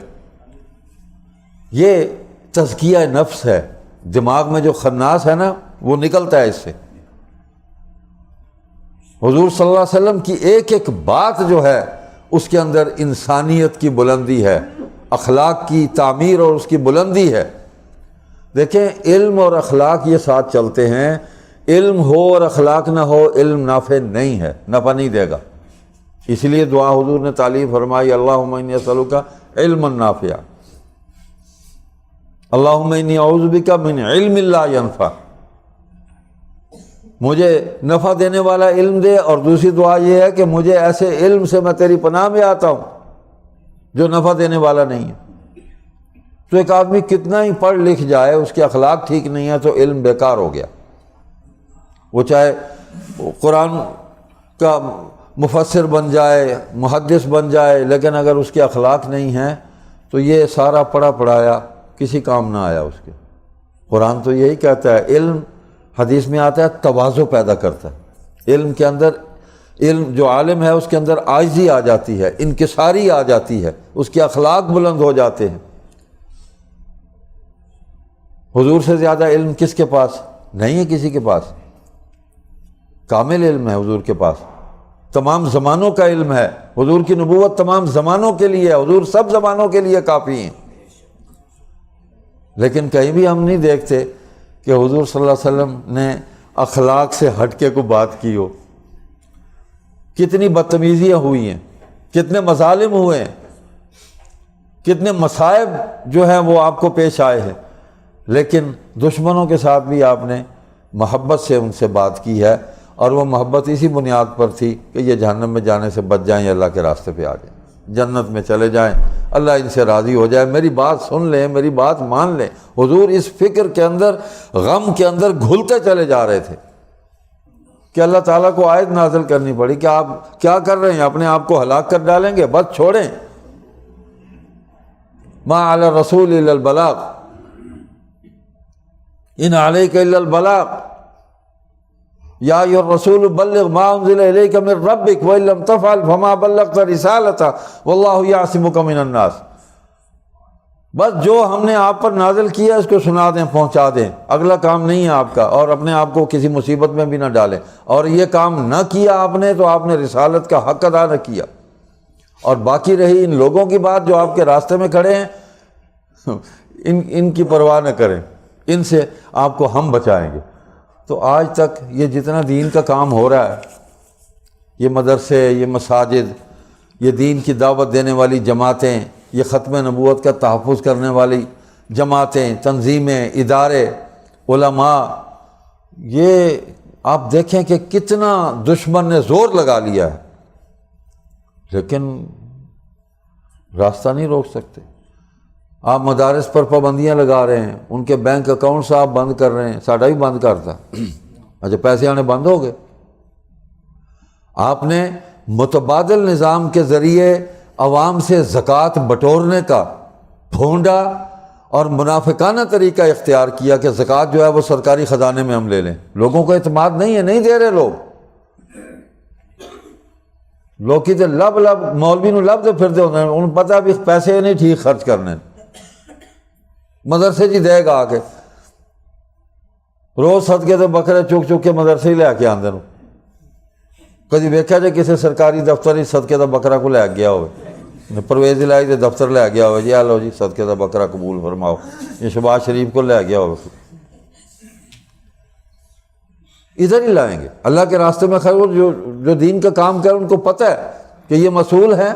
یہ تزکیہ نفس ہے، دماغ میں جو خناس ہے نا وہ نکلتا ہے اس سے۔ حضور صلی اللہ علیہ وسلم کی ایک ایک بات جو ہے اس کے اندر انسانیت کی بلندی ہے، اخلاق کی تعمیر اور اس کی بلندی ہے۔ دیکھیں علم اور اخلاق یہ ساتھ چلتے ہیں، علم ہو اور اخلاق نہ ہو علم نافع نہیں ہے، نفع نہیں دے گا۔ اس لیے دعا حضور نے تعلیم فرمائی اللہم انی اسألک علما نافعا، اللہم انی اعوذ بک من علم لا ینفع، مجھے نفع دینے والا علم دے، اور دوسری دعا یہ ہے کہ مجھے ایسے علم سے میں تیری پناہ میں آتا ہوں جو نفع دینے والا نہیں ہے۔ تو ایک آدمی کتنا ہی پڑھ لکھ جائے اس کے اخلاق ٹھیک نہیں ہے تو علم بیکار ہو گیا، وہ چاہے قرآن کا مفسر بن جائے محدث بن جائے، لیکن اگر اس کے اخلاق نہیں ہیں تو یہ سارا پڑھا پڑھایا کسی کام نہ آیا اس کے۔ قرآن تو یہی کہتا ہے، علم حدیث میں آتا ہے تواضع پیدا کرتا ہے، علم کے اندر، علم جو عالم ہے اس کے اندر عاجزی آ جاتی ہے، انکساری آ جاتی ہے، اس کے اخلاق بلند ہو جاتے ہیں۔ حضور سے زیادہ علم کس کے پاس؟ نہیں ہے کسی کے پاس، کامل علم ہے حضور کے پاس، تمام زمانوں کا علم ہے، حضور کی نبوت تمام زمانوں کے لیے ہے، حضور سب زمانوں کے لیے کافی ہیں۔ لیکن کہیں بھی ہم نہیں دیکھتے کہ حضور صلی اللہ علیہ وسلم نے اخلاق سے ہٹ کے کوئی بات کی ہو۔ کتنی بدتمیزیاں ہوئی ہیں، کتنے مظالم ہوئے ہیں، کتنے مصائب جو ہیں وہ آپ کو پیش آئے ہیں، لیکن دشمنوں کے ساتھ بھی آپ نے محبت سے ان سے بات کی ہے، اور وہ محبت اسی بنیاد پر تھی کہ یہ جہنم میں جانے سے بچ جائیں، اللہ کے راستے پہ آ جائیں، جنت میں چلے جائیں، اللہ ان سے راضی ہو جائے، میری بات سن لیں، میری بات مان لیں۔ حضور اس فکر کے اندر، غم کے اندر گھلتے چلے جا رہے تھے کہ اللہ تعالیٰ کو آیت نازل کرنی پڑی کہ آپ کیا کر رہے ہیں، اپنے آپ کو ہلاک کر ڈالیں گے، بس چھوڑیں، ما علی الرسول الا البلاغ، ان علیک الا البلاغ، یا ایھا الرسول بلغ ما انزل الیک من ربک وان لم تفعل فما بلغت رسالتہ واللہ یعصمک من الناس۔ بس جو ہم نے آپ پر نازل کیا اس کو سنا دیں، پہنچا دیں، اگلا کام نہیں ہے آپ کا، اور اپنے آپ کو کسی مصیبت میں بھی نہ ڈالیں، اور یہ کام نہ کیا آپ نے تو آپ نے رسالت کا حق ادا نہ کیا۔ اور باقی رہی ان لوگوں کی بات جو آپ کے راستے میں کھڑے ہیں، ان کی پرواہ نہ کریں، ان سے آپ کو ہم بچائیں گے۔ تو آج تک یہ جتنا دین کا کام ہو رہا ہے، یہ مدرسے، یہ مساجد، یہ دین کی دعوت دینے والی جماعتیں، یہ ختم نبوت کا تحفظ کرنے والی جماعتیں، تنظیمیں، ادارے، علماء، یہ آپ دیکھیں کہ کتنا دشمن نے زور لگا لیا ہے، لیکن راستہ نہیں روک سکتے۔ آپ مدارس پر پابندیاں لگا رہے ہیں، ان کے بینک اکاؤنٹس آپ بند کر رہے ہیں، ساڈا بھی بند کرتا، اچھا پیسے آنے بند ہو گئے۔ آپ نے متبادل نظام کے ذریعے عوام سے زکوٰۃ بٹورنے کا پھونڈا اور منافقانہ طریقہ اختیار کیا کہ زکوٰۃ جو ہے وہ سرکاری خزانے میں ہم لے لیں۔ لوگوں کو اعتماد نہیں ہے، نہیں دے رہے لوگ کی تو لب مولوی نو لب دے پھرتے ہوتے ہیں، انہوں پتہ بھی پیسے نہیں ٹھیک خرچ کرنے، مدرسے جی دے گا آ کے روز صدقے تو بکرے چک چک کے مدرسے ہی لے کے آندے نو۔ کدی ویکھیا جے کسی سرکاری دفتر ہی صدقے دا بکرا کو لے گیا ہوئے، پرویز الہی دے دفتر لے گیا ہوئے، جی لو جی صدقے دا بکرا قبول فرماؤ، یہ شہباز شریف کو لے گیا ہوئے، ادھر ہی لائیں گے۔ اللہ کے راستے میں خیر جو دین کا کام کرے ان کو پتہ ہے کہ یہ مسئول ہے،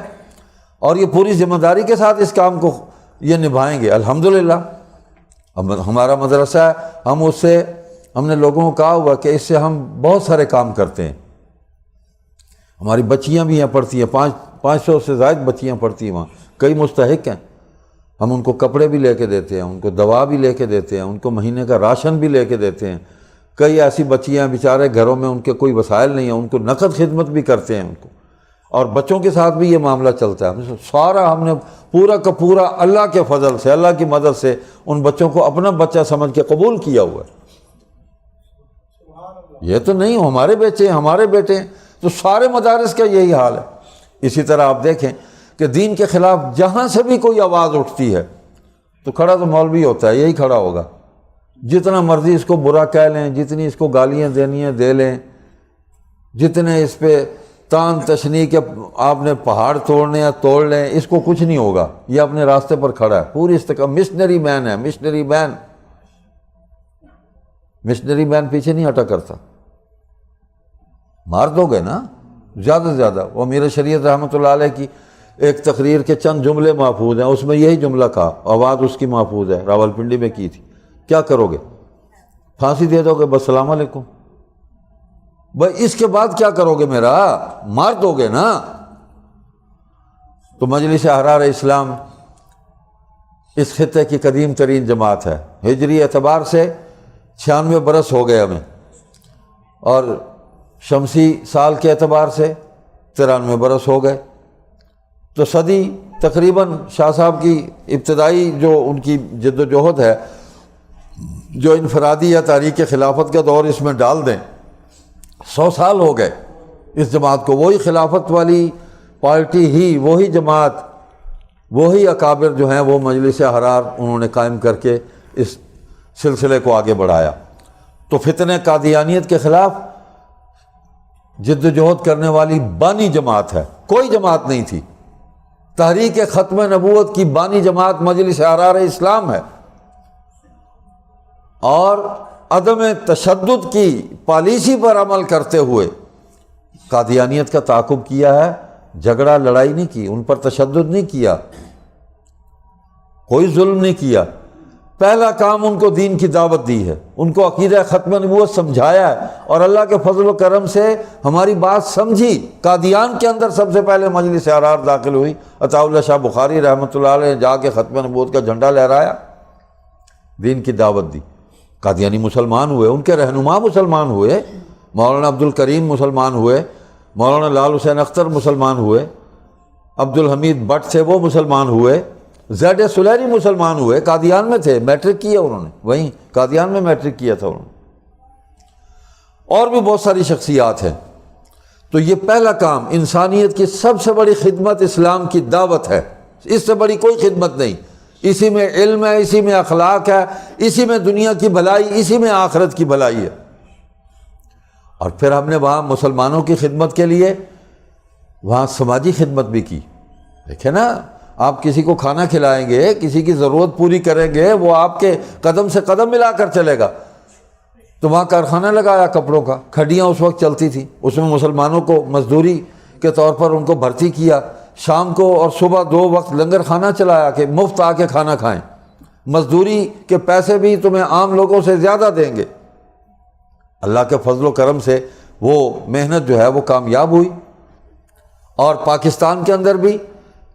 اور یہ پوری ذمہ داری کے ساتھ اس کام کو یہ نبھائیں گے۔ الحمدللہ اب ہمارا مدرسہ ہے، ہم نے لوگوں کو کہا ہوا کہ اس سے ہم بہت سارے کام کرتے ہیں، ہماری بچیاں بھی یہاں پڑھتی ہیں، 500 سے زائد بچیاں پڑھتی ہیں وہاں، کئی مستحق ہیں، ہم ان کو کپڑے بھی لے کے دیتے ہیں، ان کو دوا بھی لے کے دیتے ہیں، ان کو مہینے کا راشن بھی لے کے دیتے ہیں۔ کئی ایسی بچیاں بیچارے گھروں میں ان کے کوئی وسائل نہیں ہیں، ان کو نقد خدمت بھی کرتے ہیں ان کو، اور بچوں کے ساتھ بھی یہ معاملہ چلتا ہے۔ سارا ہم نے پورا کا پورا اللہ کے فضل سے، اللہ کی مدد سے ان بچوں کو اپنا بچہ سمجھ کے قبول کیا ہوا ہے۔ یہ تو نہیں ہمارے بیٹے ہیں، تو سارے مدارس کا یہی حال ہے۔ اسی طرح آپ دیکھیں کہ دین کے خلاف جہاں سے بھی کوئی آواز اٹھتی ہے تو کھڑا تو مولوی ہوتا ہے، یہی کھڑا ہوگا، جتنا مرضی اس کو برا کہہ لیں، جتنی اس کو گالیاں دینی ہیں دے لیں، جتنے اس پہ تان تشنیع کے آپ نے پہاڑ توڑنے یا توڑ لیں، اس کو کچھ نہیں ہوگا، یہ اپنے راستے پر کھڑا ہے، پوری استقامت، مشنری مین ہے، مشنری مین پیچھے نہیں ہٹا کرتا۔ مار دو گے نا زیادہ سے زیادہ۔ وہ امیر شریعت رحمۃ اللہ علیہ کی ایک تقریر کے چند جملے محفوظ ہیں، اس میں یہی جملہ کہا، آواز اس کی محفوظ ہے، راولپنڈی میں کی تھی، کیا کرو گے؟ پھانسی دے دو گے بس السلام علیکم، بھائی اس کے بعد کیا کرو گے؟ میرا مار دو گے نا۔ تو مجلس احرار اسلام اس خطے کی قدیم ترین جماعت ہے، ہجری اعتبار سے 96 برس ہو گئے ہمیں، اور شمسی سال کے اعتبار سے 93 برس ہو گئے، تو صدی تقریباً شاہ صاحب کی ابتدائی جو ان کی جد و جہد ہے، جو انفرادی یا تاریخ خلافت کا دور اس میں ڈال دیں، 100 سال ہو گئے اس جماعت کو۔ وہی خلافت والی پارٹی ہی، وہی جماعت، وہی اکابر جو ہیں وہ مجلس احرار انہوں نے قائم کر کے اس سلسلے کو آگے بڑھایا۔ تو فتنہ قادیانیت کے خلاف جد و جہد کرنے والی بانی جماعت ہے، کوئی جماعت نہیں تھی۔ تحریک ختم نبوت کی بانی جماعت مجلس احرار اسلام ہے، اور عدم تشدد کی پالیسی پر عمل کرتے ہوئے قادیانیت کا تعاقب کیا ہے، جھگڑا لڑائی نہیں کی، ان پر تشدد نہیں کیا، کوئی ظلم نہیں کیا. پہلا کام ان کو دین کی دعوت دی ہے، ان کو عقیدہ ختم نبوت سمجھایا ہے، اور اللہ کے فضل و کرم سے ہماری بات سمجھی. قادیان کے اندر سب سے پہلے مجلس احرار داخل ہوئی، عطا اللہ شاہ بخاری رحمۃ اللہ علیہ نے جا کے ختم نبوت کا جھنڈا لہرایا، دین کی دعوت دی. قادیانی مسلمان ہوئے، ان کے رہنما مسلمان ہوئے، مولانا عبد الکریم مسلمان ہوئے، مولانا لال حسین اختر مسلمان ہوئے، عبد الحمید بٹ سے وہ مسلمان ہوئے، زید سلیری مسلمان ہوئے، قادیان میں تھے، میٹرک کیا انہوں نے، وہیں قادیان میں میٹرک کیا تھا انہوں نے. اور بھی بہت ساری شخصیات ہیں. تو یہ پہلا کام، انسانیت کی سب سے بڑی خدمت اسلام کی دعوت ہے، اس سے بڑی کوئی خدمت نہیں. اسی میں علم ہے، اسی میں اخلاق ہے، اسی میں دنیا کی بھلائی، اسی میں آخرت کی بھلائی ہے. اور پھر ہم نے وہاں مسلمانوں کی خدمت کے لیے وہاں سماجی خدمت بھی کی. دیکھیں نا، آپ کسی کو کھانا کھلائیں گے، کسی کی ضرورت پوری کریں گے، وہ آپ کے قدم سے قدم ملا کر چلے گا. تو وہاں کارخانہ لگایا کپڑوں کا، کھڈیاں اس وقت چلتی تھی، اس میں مسلمانوں کو مزدوری کے طور پر ان کو بھرتی کیا. شام کو اور صبح 2 وقت لنگر کھانا چلایا کہ مفت آ کے کھانا کھائیں، مزدوری کے پیسے بھی تمہیں عام لوگوں سے زیادہ دیں گے. اللہ کے فضل و کرم سے وہ محنت جو ہے وہ کامیاب ہوئی. اور پاکستان کے اندر بھی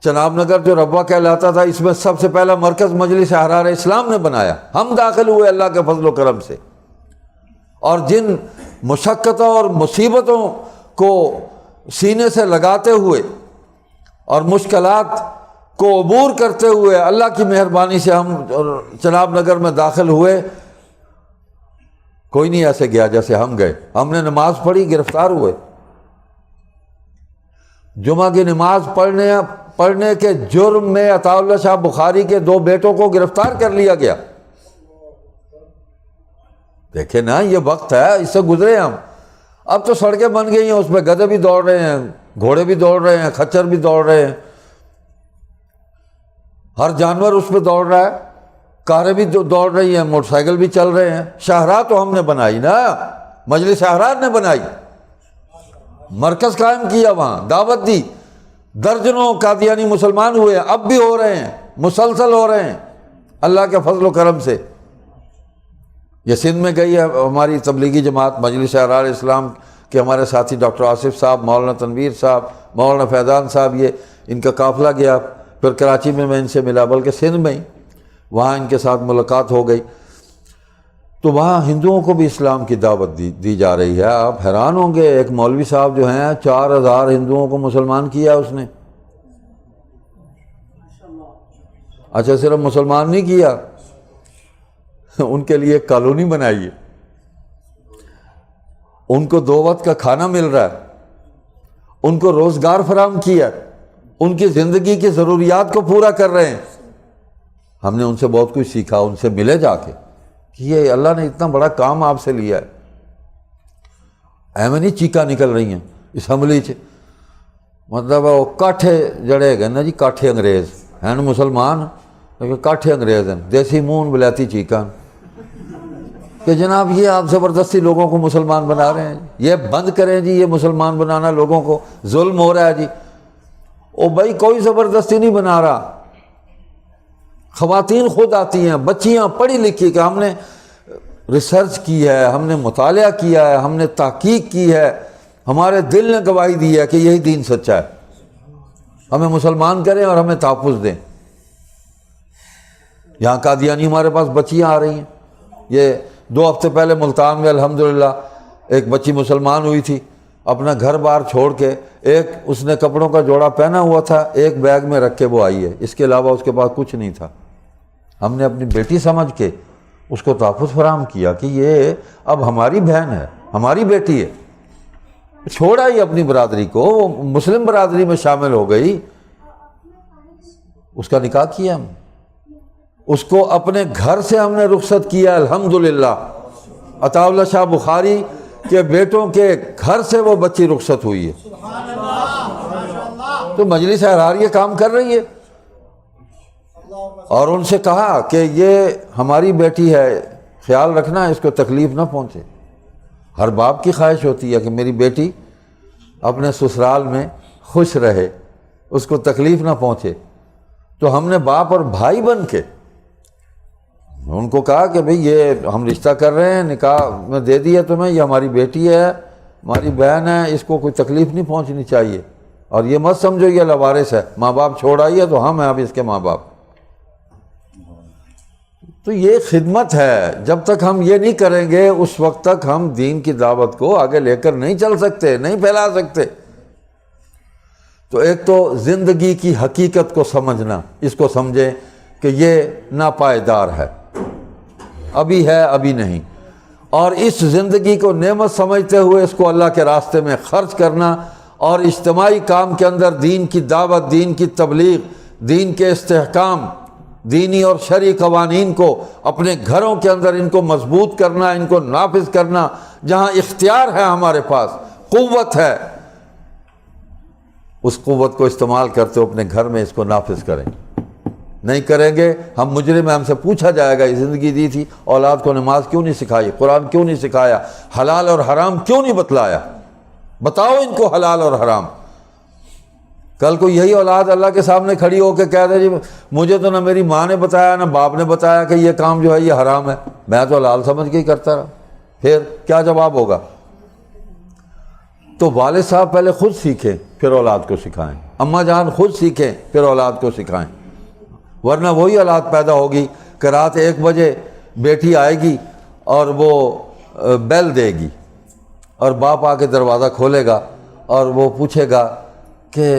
چناب نگر جو ربوہ کہلاتا تھا، اس میں سب سے پہلا مرکز مجلس احرار اسلام نے بنایا. ہم داخل ہوئے اللہ کے فضل و کرم سے. اور جن مشقتوں اور مصیبتوں کو سینے سے لگاتے ہوئے اور مشکلات کو عبور کرتے ہوئے اللہ کی مہربانی سے ہم چناب نگر میں داخل ہوئے، کوئی نہیں ایسے گیا جیسے ہم گئے. ہم نے نماز پڑھی، گرفتار ہوئے. جمعہ کی نماز پڑھنے کے جرم میں عطا اللہ شاہ بخاری کے 2 بیٹوں کو گرفتار کر لیا گیا. دیکھیں نا، یہ وقت ہے، اس سے گزرے ہم. اب تو سڑکیں بن گئی ہیں، اس پہ گدھے بھی دوڑ رہے ہیں، گھوڑے بھی دوڑ رہے ہیں، کھچر بھی دوڑ رہے ہیں، ہر جانور اس پہ دوڑ رہا ہے، کاریں بھی دوڑ رہی ہیں، موٹر سائیکل بھی چل رہے ہیں. شاہراہ تو ہم نے بنائی نا، مجلس احرار نے بنائی، مرکز قائم کیا، وہاں دعوت دی. درجنوں قادیانی مسلمان ہوئے، اب بھی ہو رہے ہیں، مسلسل ہو رہے ہیں اللہ کے فضل و کرم سے. یہ سندھ میں گئی ہے ہماری تبلیغی جماعت مجلس احرار اسلام کے ہمارے ساتھی ڈاکٹر آصف صاحب، مولانا تنویر صاحب، مولانا فیضان صاحب، یہ ان کا قافلہ گیا. پھر کراچی میں ان سے ملا، بلکہ سندھ میں ہی وہاں ان کے ساتھ ملاقات ہو گئی. تو وہاں ہندوؤں کو بھی اسلام کی دعوت دی جا رہی ہے. آپ حیران ہوں گے، ایک مولوی صاحب جو ہیں 4000 ہندوؤں کو مسلمان کیا اس نے. اچھا، صرف مسلمان نہیں کیا، ان کے لیے ایک کالونی بنائی ہے، ان کو 2 وقت کا کھانا مل رہا ہے، ان کو روزگار فراہم کیا، ان کی زندگی کی ضروریات کو پورا کر رہے ہیں. ہم نے ان سے بہت کچھ سیکھا، ان سے ملے جا کے کہ یہ اللہ نے اتنا بڑا کام آپ سے لیا ہے. ایویں نہیں چیکاں نکل رہی ہیں اسمبلی چ، مطلب وہ کاٹھے جڑے گئے نا جی، کاٹھے انگریز ہیں مسلمان، لیکن کاٹھے انگریز ہیں، دیسی مون بلیتی چیکاں، کہ جناب یہ آپ زبردستی لوگوں کو مسلمان بنا رہے ہیں، یہ بند کریں جی، یہ مسلمان بنانا لوگوں کو ظلم ہو رہا ہے جی. او بھائی، کوئی زبردستی نہیں بنا رہا، خواتین خود آتی ہیں، بچیاں پڑھی لکھی، کہ ہم نے ریسرچ کی ہے، ہم نے مطالعہ کیا ہے، ہم نے تحقیق کی ہے، ہمارے دل نے گواہی دی ہے کہ یہی دین سچا ہے، ہمیں مسلمان کریں اور ہمیں تحفظ دیں. یہاں قادیانی ہمارے پاس بچیاں آ رہی ہیں. یہ 2 ہفتے پہلے ملتان میں الحمدللہ ایک بچی مسلمان ہوئی تھی، اپنا گھر بار چھوڑ کے، ایک اس نے کپڑوں کا جوڑا پہنا ہوا تھا، ایک بیگ میں رکھ کے وہ آئی ہے، اس کے علاوہ اس کے پاس کچھ نہیں تھا. ہم نے اپنی بیٹی سمجھ کے اس کو تحفظ فراہم کیا کہ یہ اب ہماری بہن ہے، ہماری بیٹی ہے. چھوڑا ہی اپنی برادری کو، وہ مسلم برادری میں شامل ہو گئی، اس کا نکاح کیا ہم، اس کو اپنے گھر سے ہم نے رخصت کیا. الحمدللہ عطا اللہ شاہ بخاری کے بیٹوں کے گھر سے وہ بچی رخصت ہوئی ہے. تو مجلس احرار یہ کام کر رہی ہے. اور ان سے کہا کہ یہ ہماری بیٹی ہے، خیال رکھنا اس کو تکلیف نہ پہنچے. ہر باپ کی خواہش ہوتی ہے کہ میری بیٹی اپنے سسرال میں خوش رہے، اس کو تکلیف نہ پہنچے. تو ہم نے باپ اور بھائی بن کے ان کو کہا کہ بھئی یہ ہم رشتہ کر رہے ہیں، نکاح میں دے دیا تمہیں، یہ ہماری بیٹی ہے، ہماری بہن ہے، اس کو کوئی تکلیف نہیں پہنچنی چاہیے، اور یہ مت سمجھو یہ لوارث ہے، ماں باپ چھوڑ آئی ہے تو ہم ہیں اب اس کے ماں باپ۔ تو یہ خدمت ہے، جب تک ہم یہ نہیں کریں گے اس وقت تک ہم دین کی دعوت کو آگے لے کر نہیں چل سکتے، نہیں پھیلا سکتے۔ تو ایک تو زندگی کی حقیقت کو سمجھنا، اس کو سمجھیں کہ یہ ناپائیدار ہے، ابھی ہے ابھی نہیں، اور اس زندگی کو نعمت سمجھتے ہوئے اس کو اللہ کے راستے میں خرچ کرنا، اور اجتماعی کام کے اندر دین کی دعوت، دین کی تبلیغ، دین کے استحکام، دینی اور شرعی قوانین کو اپنے گھروں کے اندر ان کو مضبوط کرنا، ان کو نافذ کرنا۔ جہاں اختیار ہے ہمارے پاس، قوت ہے، اس قوت کو استعمال کرتے ہوئے اپنے گھر میں اس کو نافذ کریں۔ نہیں کریں گے ہم مجرم ہیں، ہم سے پوچھا جائے گا یہ زندگی دی تھی، اولاد کو نماز کیوں نہیں سکھائی، قرآن کیوں نہیں سکھایا، حلال اور حرام کیوں نہیں بتلایا، بتاؤ ان کو حلال اور حرام۔ کل کو یہی اولاد اللہ کے سامنے کھڑی ہو کے کہہ دے جی مجھے تو نہ میری ماں نے بتایا نہ باپ نے بتایا کہ یہ کام جو ہے یہ حرام ہے، میں تو حلال سمجھ کے ہی کرتا رہا، پھر کیا جواب ہوگا؟ تو والد صاحب پہلے خود سیکھیں پھر اولاد کو سکھائیں، اماں جان خود سیکھیں پھر اولاد کو سکھائیں، ورنہ وہی اولاد پیدا ہوگی کہ رات 1 بجے بیٹی آئے گی اور وہ بیل دے گی، اور باپ آ کے دروازہ کھولے گا اور وہ پوچھے گا کہ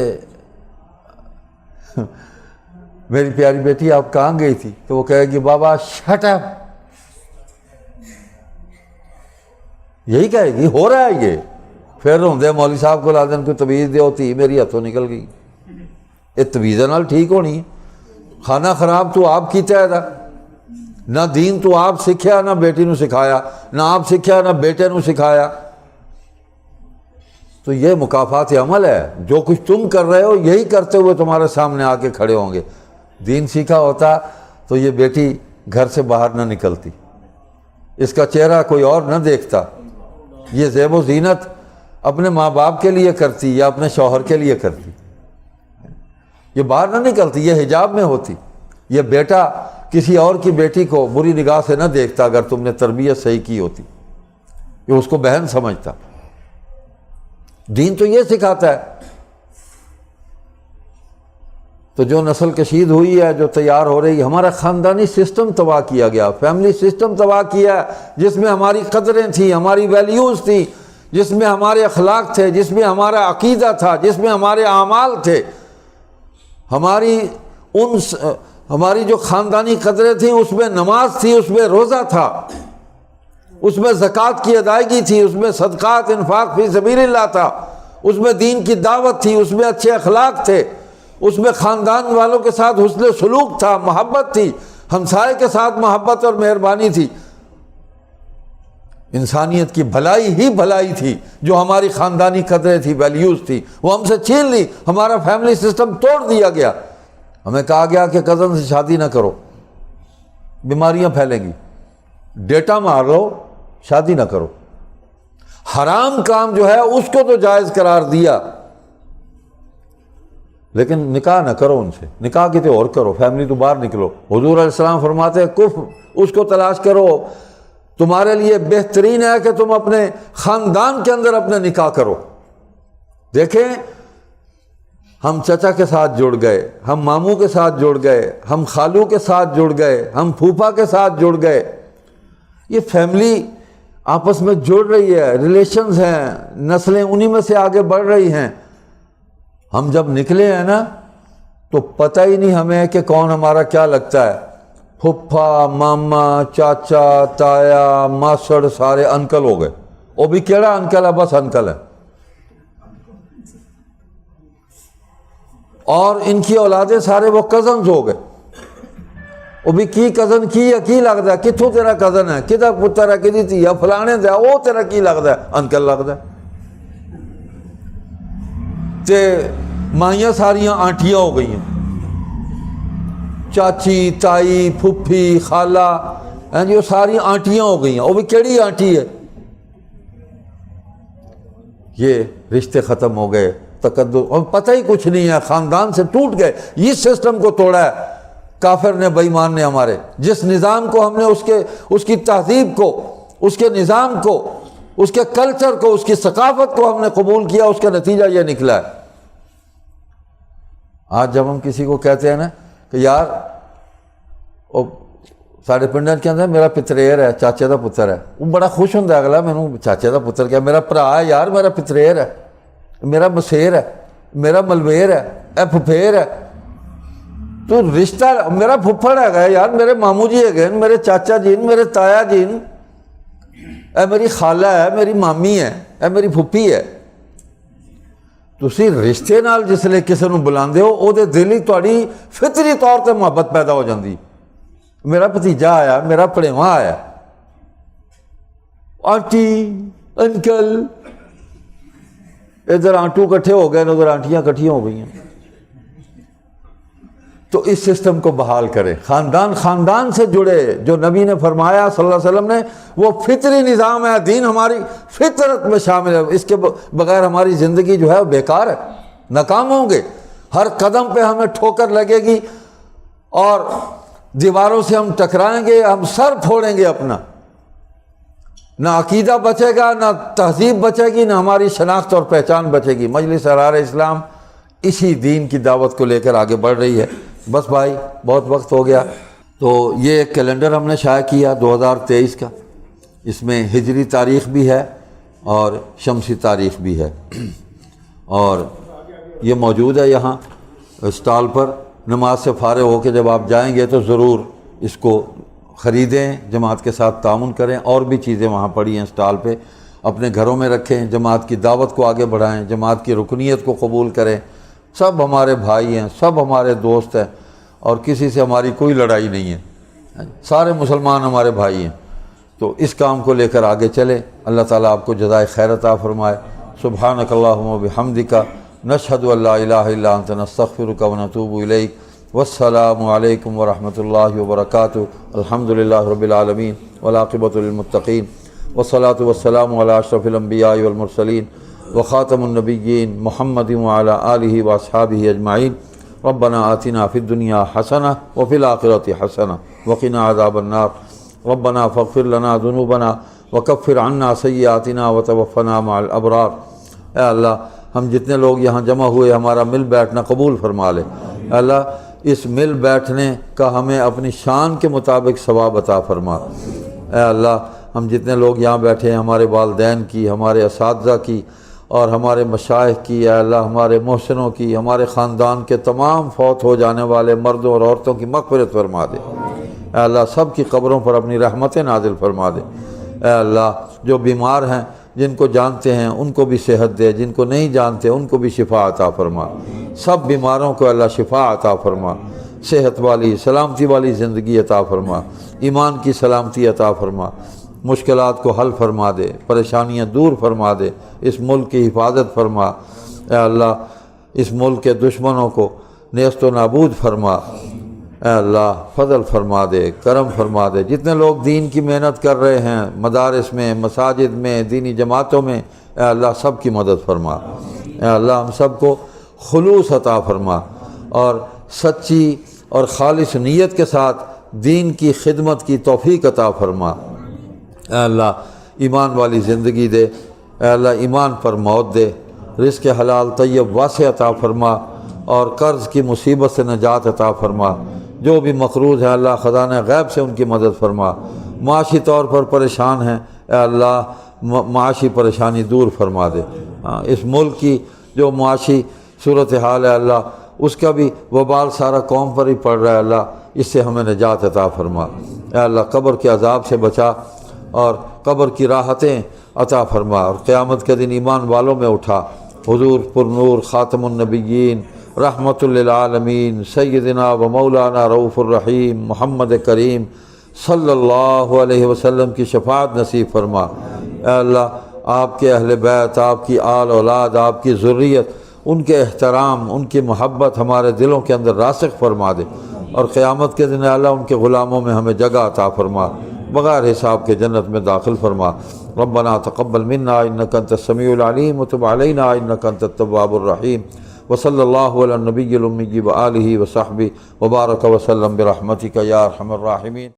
میری پیاری بیٹی آپ کہاں گئی تھی؟ تو وہ کہے گی بابا شٹ اپ، یہی کہے گی، ہو رہا ہے یہ۔ پھر ہوندے مولوی صاحب کو لا دین کوئی تویز دے ہوتی میری ہاتھوں نکل گئی، یہ تویزاں نال ٹھیک ہونی ہے؟ کھانا خراب تو آپ کیتا ہے، نہ دین تو آپ سکھیا نہ بیٹی نو سکھایا، نہ آپ سکھیا نہ بیٹے نو سکھایا۔ تو یہ مکافات عمل ہے، جو کچھ تم کر رہے ہو یہی کرتے ہوئے تمہارے سامنے آ کے کھڑے ہوں گے۔ دین سیکھا ہوتا تو یہ بیٹی گھر سے باہر نہ نکلتی، اس کا چہرہ کوئی اور نہ دیکھتا، یہ زیب و زینت اپنے ماں باپ کے لیے کرتی یا اپنے شوہر کے لیے کرتی، یہ باہر نہ نکلتی، یہ حجاب میں ہوتی، یہ بیٹا کسی اور کی بیٹی کو بری نگاہ سے نہ دیکھتا اگر تم نے تربیت صحیح کی ہوتی، یہ اس کو بہن سمجھتا۔ دین تو یہ سکھاتا ہے۔ تو جو نسل کشید ہوئی ہے، جو تیار ہو رہی ہے، ہمارا خاندانی سسٹم تباہ کیا گیا، فیملی سسٹم تباہ کیا ہے، جس میں ہماری قدریں تھیں، ہماری ویلیوز تھیں، جس میں ہمارے اخلاق تھے، جس میں ہمارا عقیدہ تھا، جس میں ہمارے اعمال تھے، ہماری جو خاندانی قدریں تھیں، اس میں نماز تھی، اس میں روزہ تھا، اس میں زکوٰۃ کی ادائیگی تھی، اس میں صدقات انفاق فی سبیل اللہ تھا، اس میں دین کی دعوت تھی، اس میں اچھے اخلاق تھے، اس میں خاندان والوں کے ساتھ حسن سلوک تھا، محبت تھی، ہمسائے کے ساتھ محبت اور مہربانی تھی، انسانیت کی بھلائی ہی بھلائی تھی۔ جو ہماری خاندانی قدریں تھی، ویلیوز تھی، وہ ہم سے چھین لی، ہمارا فیملی سسٹم توڑ دیا گیا۔ ہمیں کہا گیا کہ کزن سے شادی نہ کرو، بیماریاں پھیلیں گی، ڈیٹا مار لو، شادی نہ کرو۔ حرام کام جو ہے اس کو تو جائز قرار دیا، لیکن نکاح نہ کرو ان سے، نکاح کسی اور کرو، فیملی تو باہر نکلو۔ حضور علیہ السلام فرماتے ہیں کفر اس کو تلاش کرو، تمہارے لیے بہترین ہے کہ تم اپنے خاندان کے اندر اپنا نکاح کرو۔ دیکھیں ہم چچا کے ساتھ جڑ گئے، ہم ماموں کے ساتھ جڑ گئے، ہم خالو کے ساتھ جڑ گئے، ہم پھوپھا کے ساتھ جڑ گئے، یہ فیملی آپس میں جڑ رہی ہے، ریلیشنز ہیں، نسلیں انہی میں سے آگے بڑھ رہی ہیں۔ ہم جب نکلے ہیں نا تو پتہ ہی نہیں ہمیں کہ کون ہمارا کیا لگتا ہے، پھپھا، ماما، چاچا، تایا، ماسڑ سارے انکل ہو گئے، وہ بھی کیڑا انکل ہے، بس انکل ہے۔ اور ان کی اولادیں سارے وہ کزنز ہو گئے، وہ بھی کی کزن کی یا کی لگتا ہے، کتوں تیرا کزن ہے، کدا پتر ہے، کدی تھی یا فلانے دیا، وہ تیرا کی لگتا ہے، انکل لگتا ہے۔ تے مائیاں ساریاں آنٹیاں ہو گئی ہیں، چاچی، تائی، پھپھی، خالہ، وہ ساری آنٹیاں ہو گئی ہیں، وہ بھی کیڑی آنٹی ہے۔ یہ رشتے ختم ہو گئے، تقدس، اور پتہ ہی کچھ نہیں ہے، خاندان سے ٹوٹ گئے. اس سسٹم کو توڑا ہے کافر نے، بے ایمان نے ہمارے. جس نظام کو ہم نے اس کی تہذیب کو، اس کے نظام کو، اس کے کلچر کو، اس کی ثقافت کو ہم نے قبول کیا، اس کا نتیجہ یہ نکلا ہے. آج جب ہم کسی کو کہتے ہیں نا کہ یار سارے پنڈن کے اندر میرا پتریر ہے، چاچے دا پتر ہے، وہ بڑا خوش ہوتا ہے اگلا، مینوں چاچے دا پتر کیا، میرا بھرا ہے یار، میرا پتریر ہے، میرا مسیر ہے، میرا ملویر ہے، اے پھپھیر ہے. تو رشتہ میرا پھپھڑ ہے یار، میرے ماموں جی ہے، میرے چاچا جی، میرے تایا جی، اے میری خالہ ہے، میری مامی ہے، اے میری پھپھی ہے. تسی رشتے نال جس لے کسی نوں بلاندے ہو، او دے دل ہی تہاڈی فطری طور تے محبت پیدا ہو جاندی. میرا بھتیجا آیا، میرا پڑیواں آیا، آنٹی انکل، ادھر آنٹو کٹھے ہو گئے، ادھر آنٹیاں کٹھیاں ہو گئی ہیں. تو اس سسٹم کو بحال کرے. خاندان سے جڑے، جو نبی نے فرمایا صلی اللہ علیہ وسلم نے، وہ فطری نظام ہے. دین ہماری فطرت میں شامل ہے، اس کے بغیر ہماری زندگی جو ہے وہ بیکار ہے، ناکام ہوں گے. ہر قدم پہ ہمیں ٹھوکر لگے گی اور دیواروں سے ہم ٹکرائیں گے، ہم سر پھوڑیں گے اپنا. نہ عقیدہ بچے گا، نہ تہذیب بچے گی، نہ ہماری شناخت اور پہچان بچے گی. مجلس احرار اسلام اسی دین کی دعوت کو لے کر آگے بڑھ رہی ہے. بس بھائی بہت وقت ہو گیا. تو یہ ایک کیلنڈر ہم نے شائع کیا 2023 کا. اس میں ہجری تاریخ بھی ہے اور شمسی تاریخ بھی ہے، اور یہ موجود ہے یہاں اسٹال پر. نماز سے فارغ ہو کے جب آپ جائیں گے تو ضرور اس کو خریدیں، جماعت کے ساتھ تعاون کریں. اور بھی چیزیں وہاں پڑی ہیں اسٹال پہ، اپنے گھروں میں رکھیں، جماعت کی دعوت کو آگے بڑھائیں، جماعت کی رکنیت کو قبول کریں. سب ہمارے بھائی ہیں، سب ہمارے دوست ہیں، اور کسی سے ہماری کوئی لڑائی نہیں ہے. سارے مسلمان ہمارے بھائی ہیں. تو اس کام کو لے کر آگے چلیں. اللہ تعالیٰ آپ کو جزائے خیر عطا فرمائے. سبحانک اللہم و بحمدک، نشہد ان لا الہ الا انت، نستغفرک و نتوب الیک. والسلام علیکم ورحمۃ اللہ وبرکاتہ. الحمد للہ رب العالمین والعاقبۃ للمتقین، والصلاۃ والسلام علی اشرف الانبیاء والمرسلین وخاتم النبیین محمد وعلی آلہ واصحابہ اجمعین. ربنا آتنا فی الدنیا حسنہ وفی الآخرۃ حسنہ وقنا عذاب النار. ربنا فاغفر لنا ذنوبنا وکفر عنا سیئاتنا وتوفنا مع الابرار. اے اللہ، ہم جتنے لوگ یہاں جمع ہوئے، ہمارا مل بیٹھنا قبول فرما لے. اے اللہ، اس مل بیٹھنے کا ہمیں اپنی شان کے مطابق ثواب عطا فرما. اے اللہ، ہم جتنے لوگ یہاں بیٹھے ہیں، ہمارے والدین کی، ہمارے اساتذہ کی اور ہمارے مشائخ کی، اے اللہ ہمارے محسنوں کی، ہمارے خاندان کے تمام فوت ہو جانے والے مردوں اور عورتوں کی مغفرت فرما دے. اے اللہ، سب کی قبروں پر اپنی رحمتیں نازل فرما دے. اے اللہ، جو بیمار ہیں، جن کو جانتے ہیں ان کو بھی صحت دے، جن کو نہیں جانتے ان کو بھی شفا عطا فرما. سب بیماروں کو اللہ شفا عطا فرما، صحت والی سلامتی والی زندگی عطا فرما، ایمان کی سلامتی عطا فرما، مشکلات کو حل فرما دے، پریشانیاں دور فرما دے، اس ملک کی حفاظت فرما. اے اللہ، اس ملک کے دشمنوں کو نیست و نابود فرما. اے اللہ، فضل فرما دے، کرم فرما دے. جتنے لوگ دین کی محنت کر رہے ہیں، مدارس میں، مساجد میں، دینی جماعتوں میں، اے اللہ سب کی مدد فرما. اے اللہ، ہم سب کو خلوص عطا فرما اور سچی اور خالص نیت کے ساتھ دین کی خدمت کی توفیق عطا فرما. اے اللہ، ایمان والی زندگی دے. اے اللہ، ایمان پر موت دے. رزق حلال طیب واسع عطا فرما اور قرض کی مصیبت سے نجات عطا فرما. جو بھی مقروض ہیں اللہ خزانہ غیب سے ان کی مدد فرما. معاشی طور پر پریشان ہیں، اے اللہ معاشی پریشانی دور فرما دے. اس ملک کی جو معاشی صورتحال ہے اللہ، اس کا بھی وبال سارا قوم پر ہی پڑ رہا ہے اللہ، اس سے ہمیں نجات عطا فرما. اے اللہ، قبر کے عذاب سے بچا اور قبر کی راحتیں عطا فرما، اور قیامت کے دن ایمان والوں میں اٹھا. حضور پر نور خاتم النبیین رحمت للعالمین سیدنا و مولانا رؤوف الرحیم محمد کریم صلی اللہ علیہ وسلم کی شفاعت نصیب فرما. اے اللہ، آپ کے اہل بیت، آپ کی آل اولاد، آپ کی ذریت، ان کے احترام، ان کی محبت ہمارے دلوں کے اندر راسخ فرما دے، اور قیامت کے دن اللہ ان کے غلاموں میں ہمیں جگہ عطا فرما. بغیر حساب کے جنت میں داخل فرما۔ ربنا تقبل منا انک انت السمیع العلیم وتب علینا انک انت التواب الرحیم، وصلی اللہ علی النبی الامی وآلہ وصحبہ وبارک وسلم برحمتک یا ارحم الراحمین۔